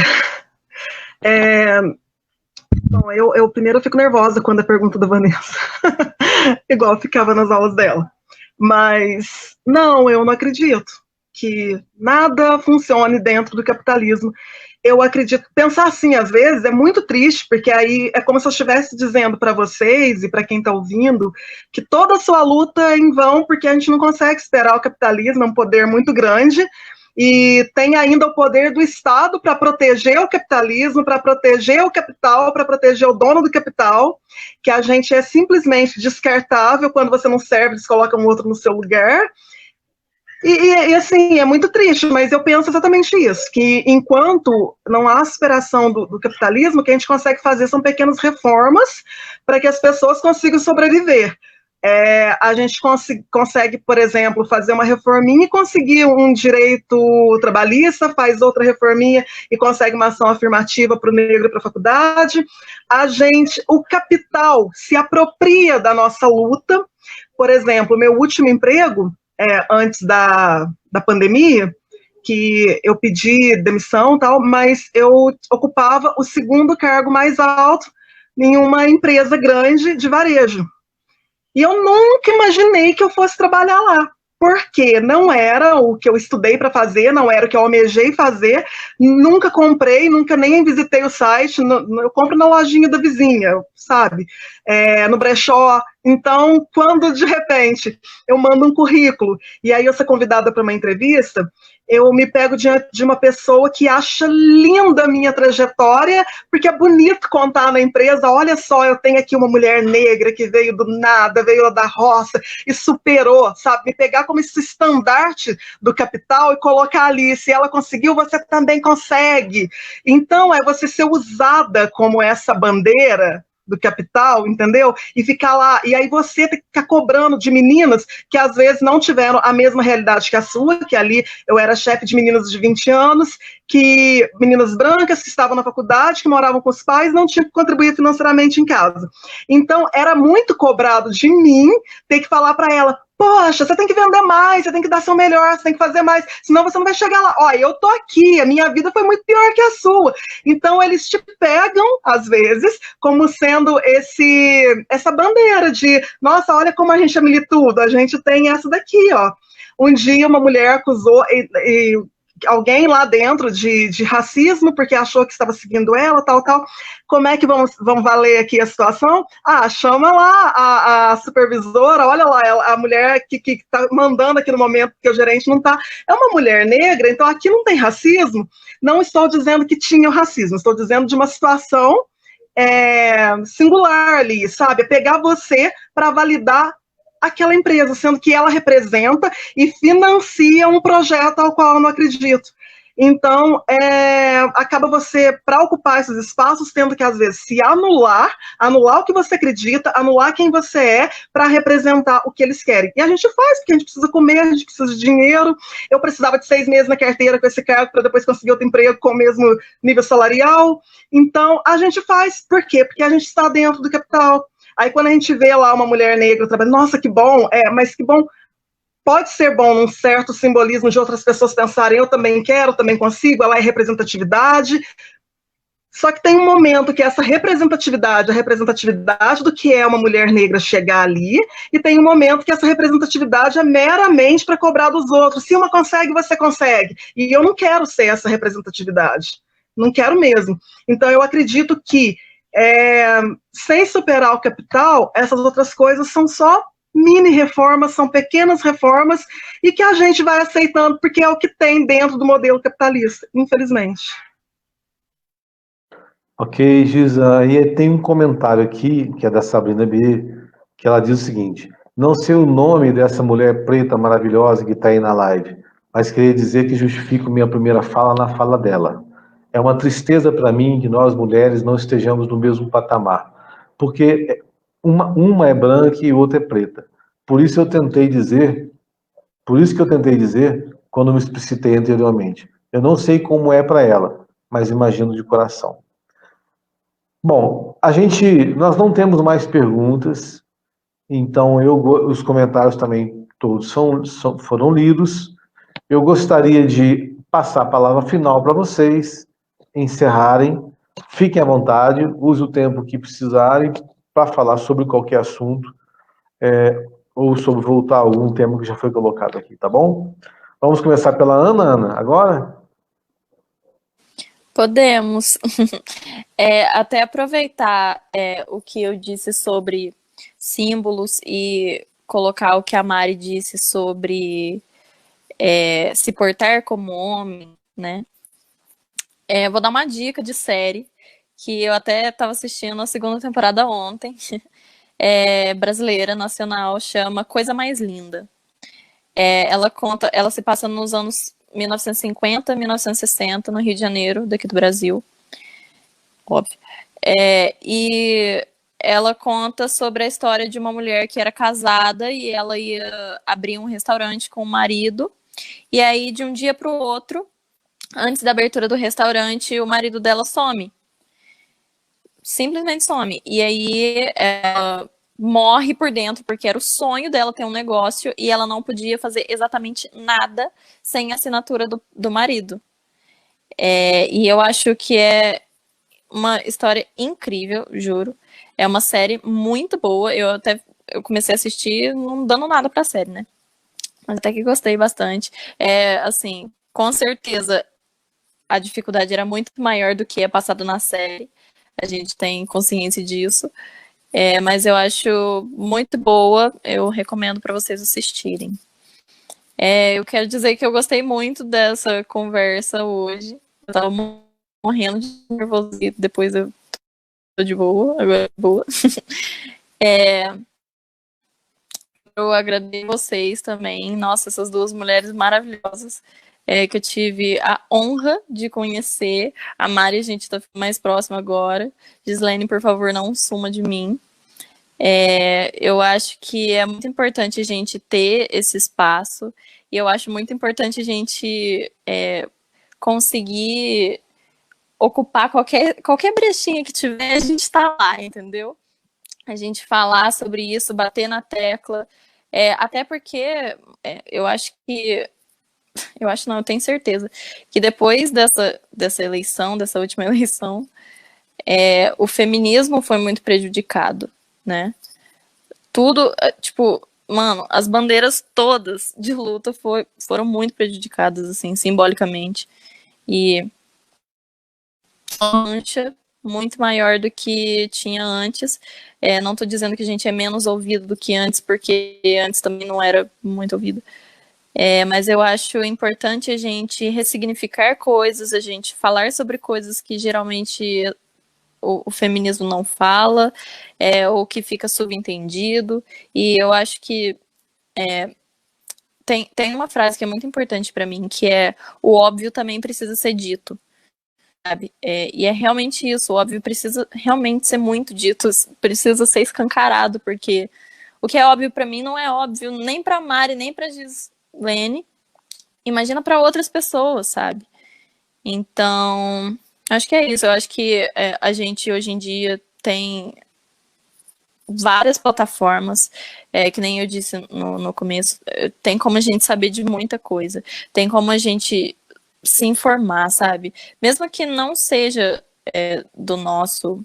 C: Bom, eu primeiro fico nervosa quando a pergunta da Vanessa. Igual eu ficava nas aulas dela. Mas, não, eu não acredito que nada funcione dentro do capitalismo. Eu acredito, pensar assim, às vezes, é muito triste, porque aí é como se eu estivesse dizendo para vocês e para quem está ouvindo que toda a sua luta é em vão, porque a gente não consegue esperar o capitalismo, é um poder muito grande, e tem ainda o poder do Estado para proteger o capitalismo, para proteger o capital, para proteger o dono do capital, que a gente é simplesmente descartável, quando você não serve, eles colocam outro no seu lugar. Assim, é muito triste, mas eu penso exatamente isso, que enquanto não há aspiração do capitalismo, o que a gente consegue fazer são pequenas reformas para que as pessoas consigam sobreviver. A gente consegue, por exemplo, fazer uma reforminha e conseguir um direito trabalhista, faz outra reforminha e consegue uma ação afirmativa para o negro para a faculdade. O capital se apropria da nossa luta. Por exemplo, meu último emprego, antes da pandemia, que eu pedi demissão e tal, mas eu ocupava o segundo cargo mais alto em uma empresa grande de varejo. E eu nunca imaginei que eu fosse trabalhar lá, porque não era o que eu estudei para fazer, não era o que eu almejei fazer, nunca comprei, nunca nem visitei o site, eu compro na lojinha da vizinha, sabe? No brechó. Então, quando de repente eu mando um currículo e aí eu sou convidada para uma entrevista, eu me pego diante de uma pessoa que acha linda a minha trajetória, porque é bonito contar na empresa, olha só, eu tenho aqui uma mulher negra que veio do nada, veio lá da roça e superou, sabe? Me pegar como esse estandarte do capital e colocar ali, se ela conseguiu, você também consegue. Então, é você ser usada como essa bandeira do capital, entendeu? E ficar lá, e aí você tem que ficar cobrando de meninas que às vezes não tiveram a mesma realidade que a sua, que ali eu era chefe de meninas de 20 anos, que meninas brancas que estavam na faculdade, que moravam com os pais, não tinham que contribuir financeiramente em casa. Então, era muito cobrado de mim ter que falar para ela, poxa, você tem que vender mais, você tem que dar seu melhor, você tem que fazer mais, senão você não vai chegar lá. Olha, eu tô aqui, a minha vida foi muito pior que a sua. Então, eles te pegam, às vezes, como sendo essa bandeira de, nossa, olha como a gente é militudo, a gente tem essa daqui, ó. Um dia uma mulher acusou alguém lá dentro de racismo, porque achou que estava seguindo ela, tal. Como é que vamos valer aqui a situação? Chama lá a supervisora, olha lá, a mulher que está mandando aqui no momento que o gerente não está, é uma mulher negra, então aqui não tem racismo. Não estou dizendo que tinha o racismo, estou dizendo de uma situação singular ali, sabe? Pegar você para validar aquela empresa, sendo que ela representa e financia um projeto ao qual eu não acredito. Então, acaba você, para ocupar esses espaços, tendo que, às vezes, se anular o que você acredita, anular quem você é, para representar o que eles querem. E a gente faz, porque a gente precisa comer, a gente precisa de dinheiro. Eu precisava de 6 meses na carteira com esse cargo para depois conseguir outro emprego com o mesmo nível salarial. Então, a gente faz. Por quê? Porque a gente está dentro do capital. Aí, quando a gente vê lá uma mulher negra trabalhando, nossa, que bom, mas que bom. Pode ser bom num certo simbolismo de outras pessoas pensarem, eu também quero, também consigo, ela é representatividade. Só que tem um momento que essa representatividade, a representatividade do que é uma mulher negra chegar ali, e tem um momento que essa representatividade é meramente para cobrar dos outros. Se uma consegue, você consegue. E eu não quero ser essa representatividade. Não quero mesmo. Então, eu acredito que, sem superar o capital, essas outras coisas são só mini reformas, são pequenas reformas e que a gente vai aceitando porque é o que tem dentro do modelo capitalista, infelizmente.
A: Ok, Giza, e tem um comentário aqui, que é da Sabrina B, que ela diz o seguinte: não sei o nome dessa mulher preta maravilhosa que está aí na live, mas queria dizer que justifico minha primeira fala na fala dela. É uma tristeza para mim que nós mulheres não estejamos no mesmo patamar, porque uma é branca e outra é preta. Por isso que eu tentei dizer, quando me explicitei anteriormente. Eu não sei como é para ela, mas imagino de coração. Bom, nós não temos mais perguntas, então os comentários também todos foram lidos. Eu gostaria de passar a palavra final para vocês encerrarem. Fiquem à vontade, use o tempo que precisarem para falar sobre qualquer assunto, ou sobre voltar a algum tema que já foi colocado aqui, tá bom? Vamos começar pela Ana, agora?
D: Podemos. Até aproveitar o que eu disse sobre símbolos e colocar o que a Mari disse sobre se portar como homem, né? Vou dar uma dica de série que eu até estava assistindo a segunda temporada ontem, brasileira, nacional, chama Coisa Mais Linda. Ela se passa nos anos 1950, 1960, no Rio de Janeiro, daqui do Brasil. Óbvio. E ela conta sobre a história de uma mulher que era casada e ela ia abrir um restaurante com o marido. E aí, de um dia para o outro, antes da abertura do restaurante, o marido dela some. Simplesmente some. E aí, ela morre por dentro, porque era o sonho dela ter um negócio e ela não podia fazer exatamente nada sem a assinatura do marido. E eu acho que é uma história incrível, juro. É uma série muito boa. Eu comecei a assistir não dando nada pra série, né? Mas até que gostei bastante. Assim, com certeza a dificuldade era muito maior do que é passado na série. A gente tem consciência disso. Mas eu acho muito boa. Eu recomendo para vocês assistirem. Eu quero dizer que eu gostei muito dessa conversa hoje. Eu tava morrendo de nervoso, depois eu tô de boa, agora é boa. Eu agradeço vocês também. Nossa, essas duas mulheres maravilhosas que eu tive a honra de conhecer. A Mari, a gente tá mais próxima agora. Gislene, por favor, não suma de mim. Eu acho que é muito importante a gente ter esse espaço e eu acho muito importante a gente conseguir ocupar qualquer brechinha que tiver, a gente tá lá, entendeu? A gente falar sobre isso, bater na tecla, até porque eu acho que, eu tenho certeza, que depois dessa eleição, dessa última eleição, o feminismo foi muito prejudicado, né? Tudo, tipo, mano, as bandeiras todas de luta foram muito prejudicadas, assim, simbolicamente. E mancha muito maior do que tinha antes. Não tô dizendo que a gente é menos ouvido do que antes, porque antes também não era muito ouvido. Mas eu acho importante a gente ressignificar coisas, a gente falar sobre coisas que geralmente o feminismo não fala, ou que fica subentendido. E eu acho que tem uma frase que é muito importante para mim, que é: o óbvio também precisa ser dito. Sabe? E é realmente isso, o óbvio precisa realmente ser muito dito, precisa ser escancarado, porque o que é óbvio para mim não é óbvio nem para Mari, nem para Gislene, imagina para outras pessoas, sabe? Então, acho que é isso, eu acho que a gente hoje em dia tem várias plataformas, que nem eu disse no começo, tem como a gente saber de muita coisa, tem como a gente se informar, sabe? Mesmo que não seja do nosso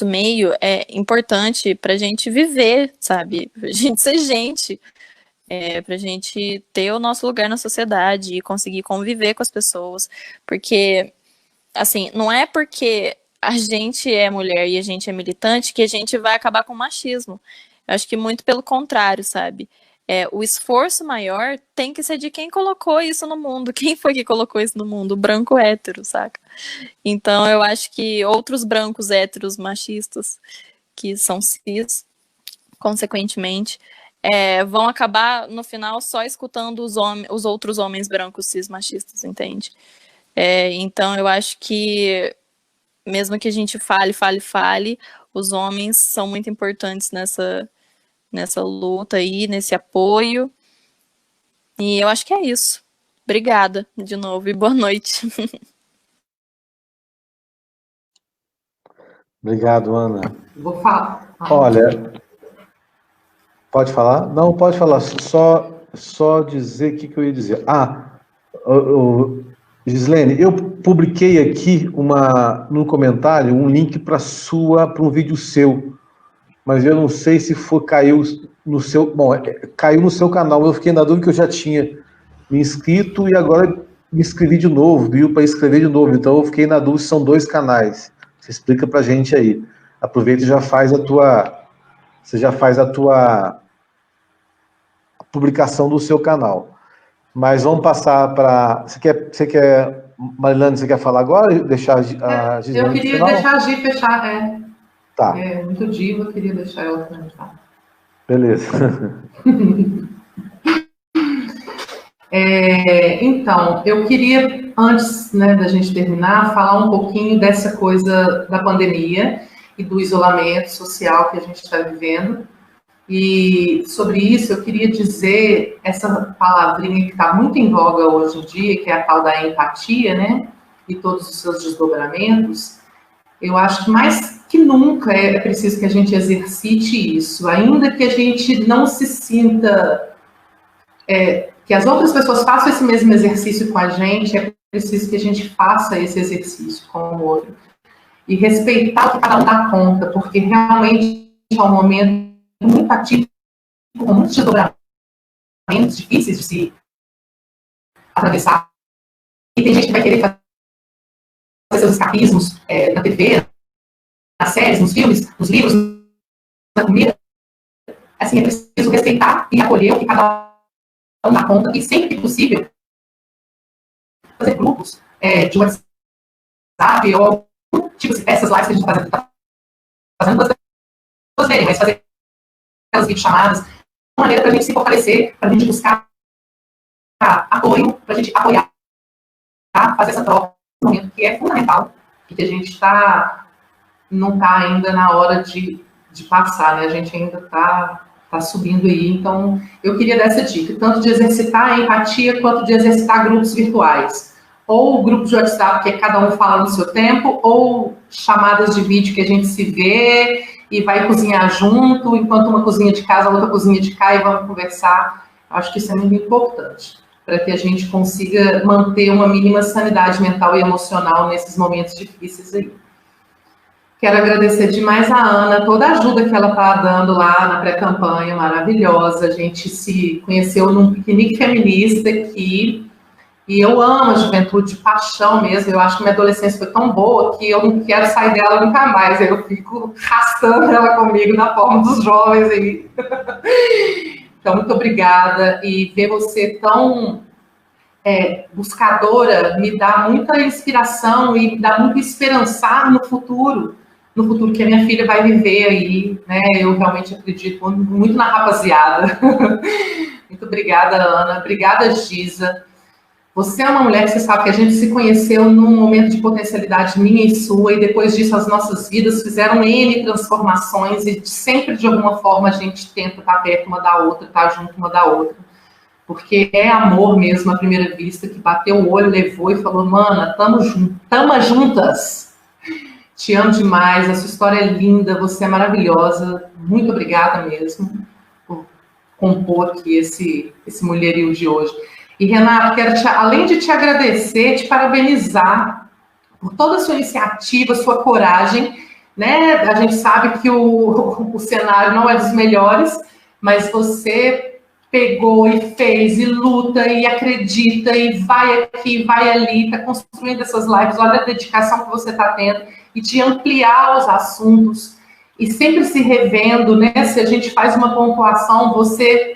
D: meio, é importante pra gente viver, sabe? Pra gente ser gente, pra gente ter o nosso lugar na sociedade e conseguir conviver com as pessoas, porque, assim, não é porque a gente é mulher e a gente é militante que a gente vai acabar com o machismo. Eu acho que muito pelo contrário, sabe? O esforço maior tem que ser de quem colocou isso no mundo. Quem foi que colocou isso no mundo? O branco hétero, saca? Então eu acho que outros brancos héteros machistas, que são cis, consequentemente, vão acabar no final só escutando os outros homens brancos cis machistas, entende? Então eu acho que mesmo que a gente fale, os homens são muito importantes nessa luta aí, nesse apoio. E eu acho que é isso. Obrigada de novo e boa noite.
A: Obrigado, Ana.
B: Vou falar.
A: Olha, pode falar? Não, pode falar. Só dizer o que eu ia dizer. Gislene, eu publiquei aqui no comentário um link para um vídeo seu, mas eu não sei se caiu no seu. Bom, caiu no seu canal. Eu fiquei na dúvida que eu já tinha me inscrito e agora me inscrevi de novo, viu, para inscrever de novo. Então eu fiquei na dúvida se são 2 canais. Você explica para a gente aí. Aproveita e já faz a tua publicação do seu canal. Mas vamos passar para... Marilane, você quer falar agora? Deixar a Gislene
B: Eu queria deixar a Gi fechar,
A: Tá.
B: É muito diva, eu queria deixar ela finalizar.
A: Beleza.
B: Então, eu queria, antes, né, da gente terminar, falar um pouquinho dessa coisa da pandemia e do isolamento social que a gente está vivendo. E sobre isso eu queria dizer essa palavrinha que está muito em voga hoje em dia, que é a tal da empatia, né? E todos os seus desdobramentos. Eu acho que mais que nunca é preciso que a gente exercite isso, ainda que a gente não se sinta, que as outras pessoas façam esse mesmo exercício com a gente, é preciso que a gente faça esse exercício com o outro. E respeitar o que cada um dá conta, porque realmente é um momento muito atípico, com muitos desdobramentos difíceis de se atravessar. E tem gente que vai querer fazer seus escapismos na TV, nas séries, nos filmes, nos livros, na comida. Assim, é preciso respeitar e acolher o que cada um dá conta e, sempre que possível, fazer grupos de WhatsApp ou tipo essas lives que a gente está fazendo, as pessoas verem, mas fazer aquelas videochamadas, uma maneira para a gente se fortalecer, para a gente buscar apoio, para a gente apoiar, fazer essa troca, um momento que é fundamental, e que a gente não está ainda na hora de passar, né? A gente ainda está subindo aí. Então, eu queria dar essa dica, tanto de exercitar a empatia, quanto de exercitar grupos virtuais. Ou grupos de WhatsApp, que cada um fala no seu tempo, ou chamadas de vídeo que a gente se vê e vai cozinhar junto, enquanto uma cozinha de casa, a outra cozinha de cá, e vamos conversar. Acho que isso é muito importante, para que a gente consiga manter uma mínima sanidade mental e emocional nesses momentos difíceis aí. Quero agradecer demais a Ana, toda a ajuda que ela está dando lá na pré-campanha, maravilhosa. A gente se conheceu num piquenique feminista aqui, e eu amo a juventude de paixão mesmo. Eu acho que minha adolescência foi tão boa que eu não quero sair dela nunca mais. Eu fico arrastando ela comigo na forma dos jovens aí. Então, muito obrigada. E ver você tão buscadora me dá muita inspiração e me dá muito esperançar no futuro que a minha filha vai viver aí, né? Eu realmente acredito muito na rapaziada. Muito obrigada, Ana. Obrigada, Giza. Você é uma mulher que você sabe que a gente se conheceu num momento de potencialidade minha e sua, e depois disso as nossas vidas fizeram N transformações, e sempre de alguma forma a gente tenta estar perto uma da outra, estar junto uma da outra. Porque é amor mesmo à primeira vista, que bateu o olho, levou e falou: mana, tamo juntas. Te amo demais, a sua história é linda, você é maravilhosa. Muito obrigada mesmo por compor aqui esse mulherio de hoje. E, Renato, quero, além de te agradecer, te parabenizar por toda a sua iniciativa, sua coragem, né? A gente sabe que o cenário não é dos melhores, mas você pegou e fez, e luta, e acredita, e vai aqui, vai ali, está construindo essas lives, olha a dedicação que você está tendo, e de ampliar os assuntos, e sempre se revendo, né? Se a gente faz uma pontuação, você...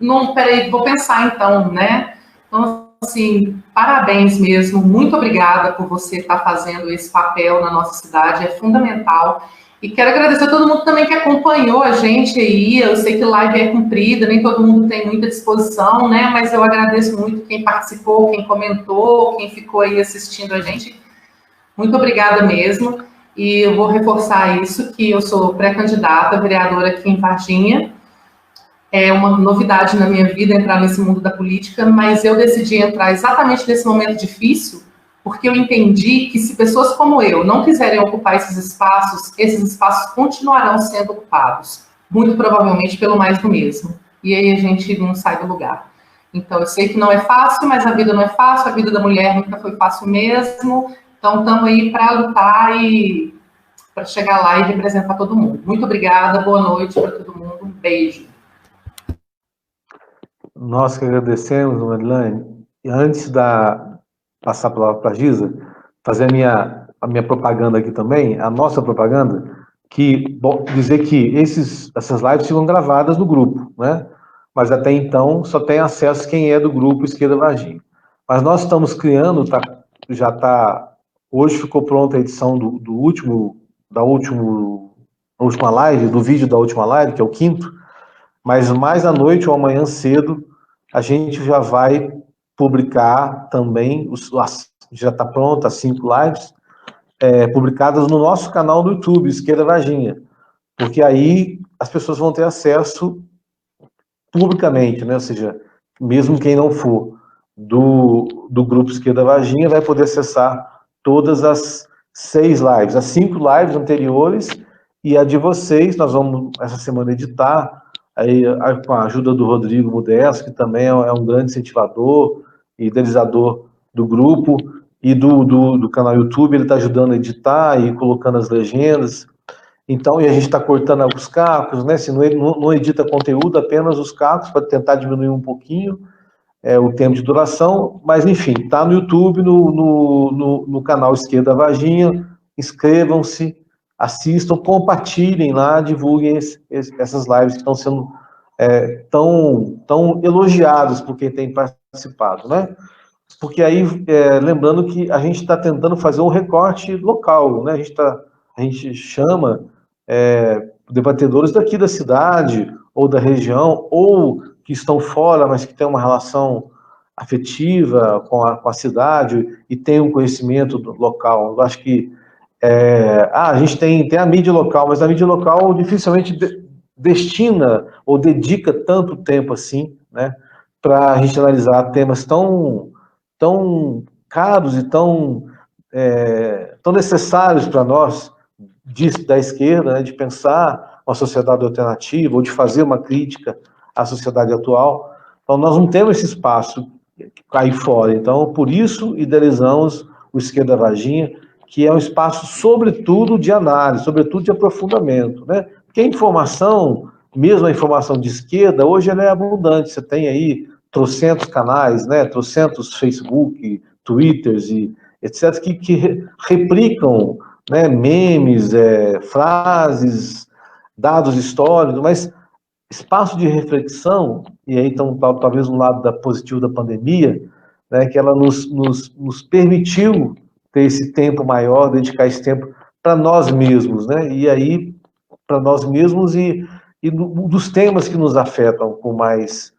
B: Não, peraí, vou pensar então, né? Então, assim, parabéns mesmo, muito obrigada por você estar fazendo esse papel na nossa cidade, é fundamental. E quero agradecer a todo mundo também que acompanhou a gente aí. Eu sei que live é comprida, nem todo mundo tem muita disposição, né? Mas eu agradeço muito quem participou, quem comentou, quem ficou aí assistindo a gente. Muito obrigada mesmo. E eu vou reforçar isso, que eu sou pré-candidata a vereadora aqui em Varginha. É uma novidade na minha vida entrar nesse mundo da política, mas eu decidi entrar exatamente nesse momento difícil, porque eu entendi que se pessoas como eu não quiserem ocupar esses espaços continuarão sendo ocupados, muito provavelmente pelo mais do mesmo. E aí a gente não sai do lugar. Então, eu sei que não é fácil, mas a vida não é fácil, a vida da mulher nunca foi fácil mesmo. Então, estamos aí para lutar e para chegar lá e representar todo mundo. Muito obrigada, boa noite para todo mundo, um beijo.
A: Nós que agradecemos, Marilane. E antes de passar a palavra para a Giza, fazer a minha propaganda aqui também, a nossa propaganda, dizer que essas lives ficam gravadas no grupo, né? Mas até então só tem acesso quem é do grupo Esquerda Varginha. Mas nós estamos criando, hoje ficou pronta a edição da última live, do vídeo da última live, que é o 5º, mas mais à noite ou amanhã cedo, a gente já vai publicar também, já está pronto, as 5 lives, publicadas no nosso canal do YouTube, Esquerda Varginha, porque aí as pessoas vão ter acesso publicamente, né? Ou seja, mesmo quem não for do grupo Esquerda Varginha vai poder acessar todas as 6 lives, as 5 lives anteriores e a de vocês. Nós vamos, essa semana, editar, aí, com a ajuda do Rodrigo Modesto, que também é um grande incentivador e idealizador do grupo, e do canal YouTube. Ele está ajudando a editar e colocando as legendas. Então, e a gente está cortando os cacos, né? Se não edita conteúdo, apenas os cacos, para tentar diminuir um pouquinho o tempo de duração, mas enfim, está no YouTube, no canal Esquerda Varginha. Inscrevam-se, assistam, compartilhem lá, divulguem essas lives que estão sendo tão elogiadas por quem tem participado, né? Porque aí, lembrando que a gente está tentando fazer um recorte local, né? A gente chama debatedores daqui da cidade, ou da região, ou que estão fora, mas que têm uma relação afetiva com a cidade e tem um conhecimento local. Eu acho que a gente tem a mídia local, mas a mídia local dificilmente destina ou dedica tanto tempo assim, né, para a gente analisar temas tão caros e tão necessários para nós, da esquerda, né, de pensar uma sociedade alternativa, ou de fazer uma crítica à sociedade atual. Então, nós não temos esse espaço aí fora. Então, por isso, idealizamos o Esquerda Varginha, que é um espaço, sobretudo, de análise, sobretudo de aprofundamento, né? Porque a informação, mesmo a informação de esquerda, hoje ela é abundante. Você tem aí trocentos canais, né? Trocentos Facebook, Twitters e etc., que replicam, né, memes, frases, dados históricos, mas espaço de reflexão, e aí então talvez um lado positivo da pandemia, né, que ela nos permitiu ter esse tempo maior, dedicar esse tempo para nós mesmos, né, e aí para nós mesmos e dos temas que nos afetam com mais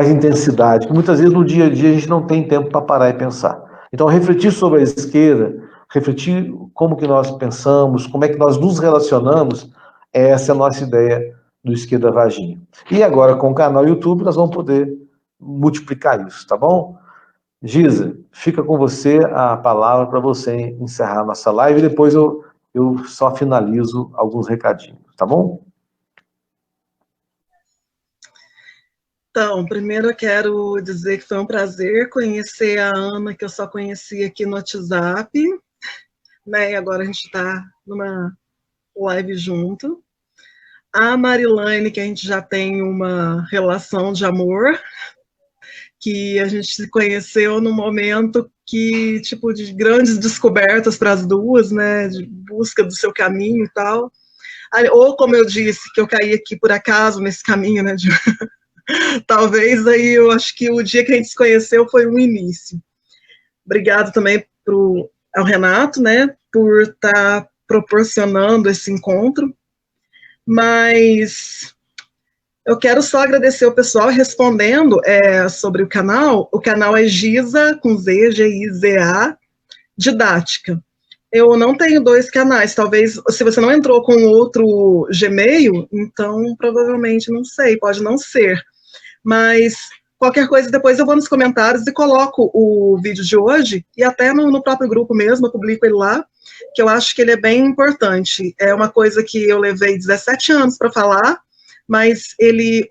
A: intensidade, que muitas vezes no dia a dia a gente não tem tempo para parar e pensar. Então, refletir sobre a esquerda, refletir como que nós pensamos, como é que nós nos relacionamos, essa é a nossa ideia do Esquerda Varginha. E agora, com o canal YouTube, nós vamos poder multiplicar isso, tá bom? Giza, fica com você a palavra para você encerrar a nossa live, e depois eu só finalizo alguns recadinhos, tá bom?
C: Então, primeiro eu quero dizer que foi um prazer conhecer a Ana, que eu só conheci aqui no WhatsApp, né? E agora a gente está numa live junto. A Marilane, que a gente já tem uma relação de amor, que a gente se conheceu num momento que, tipo, de grandes descobertas para as duas, né? De busca do seu caminho e tal. Ou, como eu disse, que eu caí aqui por acaso nesse caminho, né? Talvez aí eu acho que o dia que a gente se conheceu foi um início. Obrigado também ao Renato, né, por estar proporcionando esse encontro. Mas eu quero só agradecer o pessoal respondendo sobre o canal. O canal é Giza, com Z, G-I-Z-A, Didática. Eu não tenho 2 canais, talvez, se você não entrou com outro Gmail, então provavelmente, não sei, pode não ser. Mas qualquer coisa, depois eu vou nos comentários e coloco o vídeo de hoje, e até no próprio grupo mesmo, eu publico ele lá, que eu acho que ele é bem importante. É uma coisa que eu levei 17 anos para falar, mas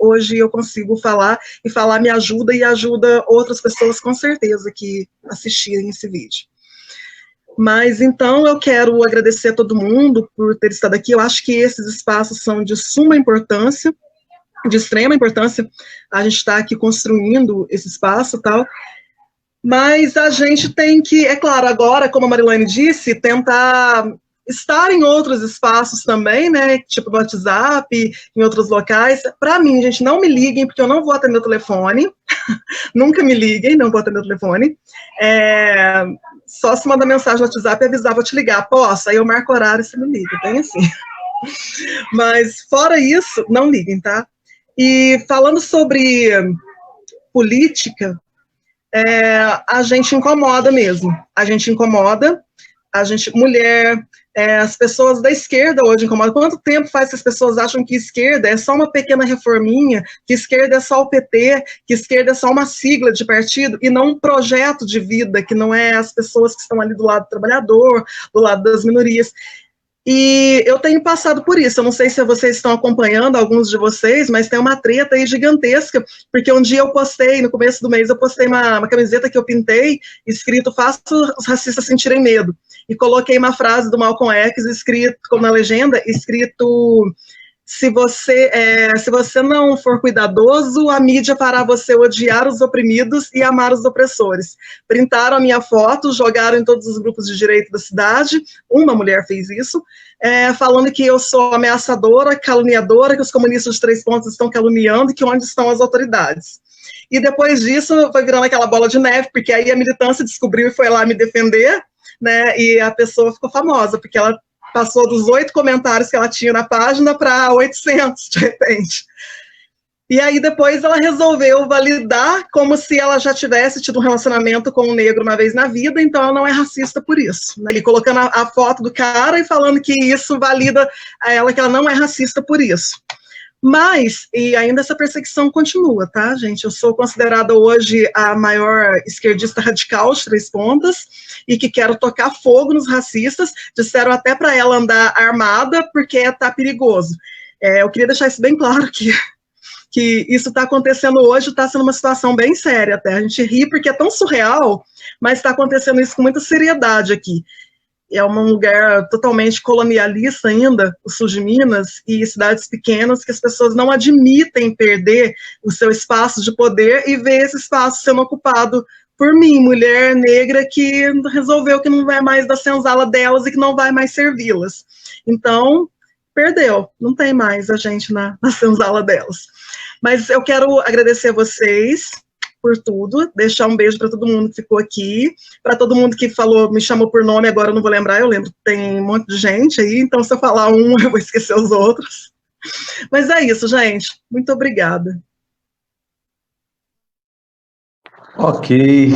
C: hoje eu consigo falar, e falar me ajuda, e ajuda outras pessoas com certeza que assistirem esse vídeo. Mas, então, eu quero agradecer a todo mundo por ter estado aqui. Eu acho que esses espaços são de suma importância, de extrema importância, a gente está aqui construindo esse espaço e tal, mas a gente tem que, é claro, agora, como a Marilane disse, tentar estar em outros espaços também, né, tipo no WhatsApp, em outros locais. Para mim, gente, não me liguem, porque eu não vou atender o telefone, nunca me liguem, não vou atender o telefone, só se mandar mensagem no WhatsApp e avisar, vou te ligar, posso? Aí eu marco horário e você me liga, bem assim. Mas, fora isso, não liguem, tá? E falando sobre política, a gente incomoda mesmo. A gente incomoda, mulher, as pessoas da esquerda hoje incomodam. Quanto tempo faz que as pessoas acham que esquerda é só uma pequena reforminha, que esquerda é só o PT, que esquerda é só uma sigla de partido e não um projeto de vida, que não é as pessoas que estão ali do lado do trabalhador, do lado das minorias. E eu tenho passado por isso, eu não sei se vocês estão acompanhando, alguns de vocês, mas tem uma treta aí gigantesca, porque um dia eu postei, no começo do mês, eu postei uma camiseta que eu pintei, escrito, faça os racistas sentirem medo, e coloquei uma frase do Malcolm X, escrito, como na legenda, escrito, se você não for cuidadoso, a mídia fará você odiar os oprimidos e amar os opressores. Printaram a minha foto, jogaram em todos os grupos de direito da cidade, uma mulher fez isso, falando que eu sou ameaçadora, caluniadora, que os comunistas de 3 pontos estão caluniando e que onde estão as autoridades. E depois disso foi virando aquela bola de neve, porque aí a militância descobriu e foi lá me defender, né, e a pessoa ficou famosa, porque ela passou dos 8 comentários que ela tinha na página para 800, de repente. E aí depois ela resolveu validar como se ela já tivesse tido um relacionamento com um negro uma vez na vida, então ela não é racista por isso. Né? E colocando a foto do cara e falando que isso valida a ela, que ela não é racista por isso. Mas, e ainda essa perseguição continua, tá, gente? Eu sou considerada hoje a maior esquerdista radical de 3 pontas e que quero tocar fogo nos racistas. Disseram até para ela andar armada porque tá perigoso. Eu queria deixar isso bem claro que isso está acontecendo hoje, está sendo uma situação bem séria até. A gente ri porque é tão surreal, mas está acontecendo isso com muita seriedade aqui. É um lugar totalmente colonialista ainda, o sul de Minas, e cidades pequenas que as pessoas não admitem perder o seu espaço de poder e ver esse espaço sendo ocupado por mim, mulher negra que resolveu que não vai mais da senzala delas e que não vai mais servi-las. Então, perdeu, não tem mais a gente na senzala delas. Mas eu quero agradecer a vocês por tudo, deixar um beijo para todo mundo que ficou aqui, para todo mundo que falou, me chamou por nome, agora eu não vou lembrar, eu lembro que tem um monte de gente aí, então se eu falar um, eu vou esquecer os outros. Mas é isso, gente. Muito obrigada.
A: Ok.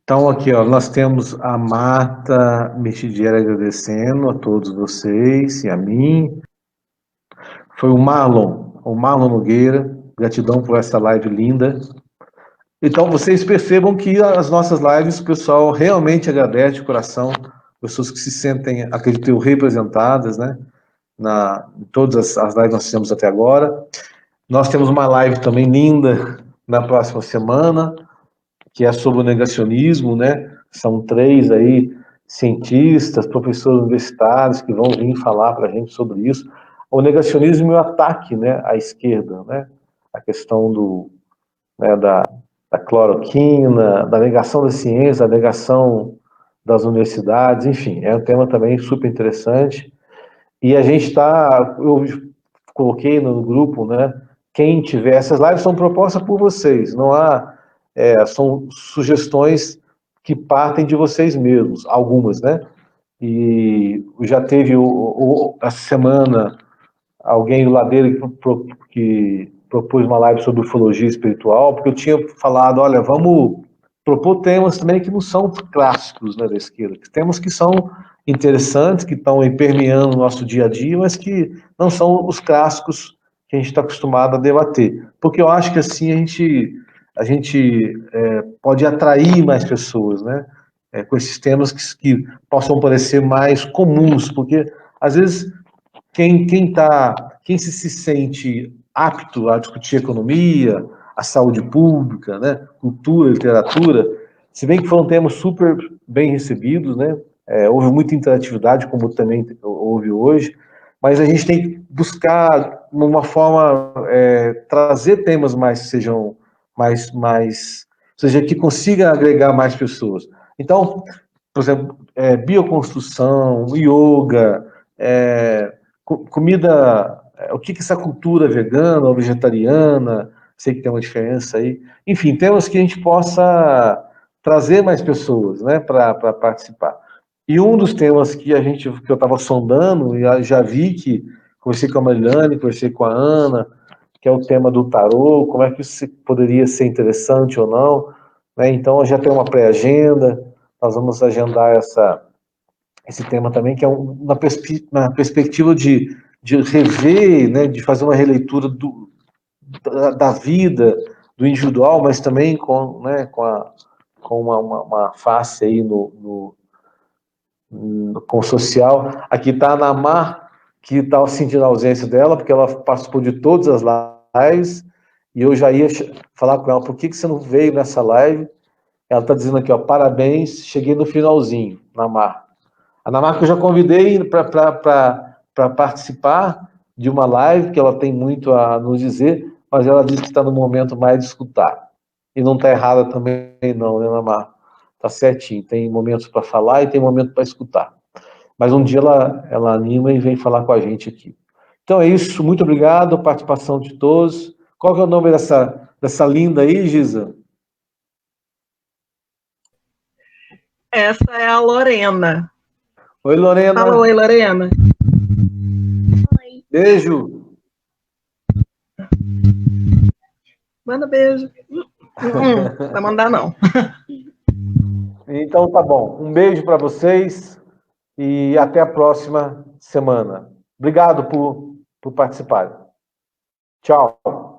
A: Então, aqui, ó, nós temos a Marta Mexidiera agradecendo a todos vocês e a mim. Foi o Marlon Nogueira, gratidão por essa live linda. Então, vocês percebam que as nossas lives, o pessoal realmente agradece de coração, pessoas que se sentem, acredito eu, representadas, né? Em todas as lives que nós fizemos até agora. Nós temos uma live também linda na próxima semana, que é sobre o negacionismo, né? São 3 aí cientistas, professores universitários que vão vir falar para a gente sobre isso. O negacionismo e o ataque, né, à esquerda, né? A questão da cloroquina, da negação da ciência, da negação das universidades, enfim, é um tema também super interessante. E a gente eu coloquei no grupo, né, quem tiver, essas lives são propostas por vocês, não há, são sugestões que partem de vocês mesmos, algumas, né, e já teve essa semana alguém do Ladeira que propôs uma live sobre ufologia espiritual, porque eu tinha falado, olha, vamos propor temas também que não são clássicos, né, da esquerda, temas que são interessantes, que estão permeando o nosso dia a dia, mas que não são os clássicos que a gente está acostumado a debater. Porque eu acho que assim a gente pode atrair mais pessoas, né, com esses temas que possam parecer mais comuns, porque às vezes quem se sente apto a discutir economia, a saúde pública, né, cultura, literatura, se bem que foram temas super bem recebidos, né, houve muita interatividade, como também houve hoje, mas a gente tem que buscar uma forma, trazer temas mais que sejam seja, que consiga agregar mais pessoas. Então, por exemplo, bioconstrução, yoga, comida, o que essa cultura vegana ou vegetariana, sei que tem uma diferença aí, enfim, temas que a gente possa trazer mais pessoas, né, para participar. E um dos temas que eu estava sondando, e já vi que conversei com a Marilane, conversei com a Ana, que é o tema do tarô, como é que isso poderia ser interessante ou não, né? Então, já tem uma pré-agenda, nós vamos agendar esse tema também, que é na perspectiva de rever, né, de fazer uma releitura da vida, do individual, mas também com, né, com uma face aí com o social. Aqui está a Namar, que está sentindo a ausência dela, porque ela participou de todas as lives, e eu já ia falar com ela, por que você não veio nessa live? Ela está dizendo aqui, ó, parabéns, cheguei no finalzinho, Namar. A Namar que eu já convidei para participar de uma live, que ela tem muito a nos dizer, mas ela disse que está no momento mais de escutar. E não está errada também não, né, Namar? Está certinho, tem momentos para falar e tem momentos para escutar. Mas um dia ela anima e vem falar com a gente aqui. Então é isso, muito obrigado, participação de todos. Qual que é o nome dessa linda aí, Giza?
C: Essa é a Lorena.
A: Oi, Lorena.
C: Fala, oi, Lorena.
E: Oi.
A: Beijo.
C: Manda beijo. Não vai mandar, não.
A: Então tá bom. Um beijo para vocês e até a próxima semana. Obrigado por participarem. Tchau.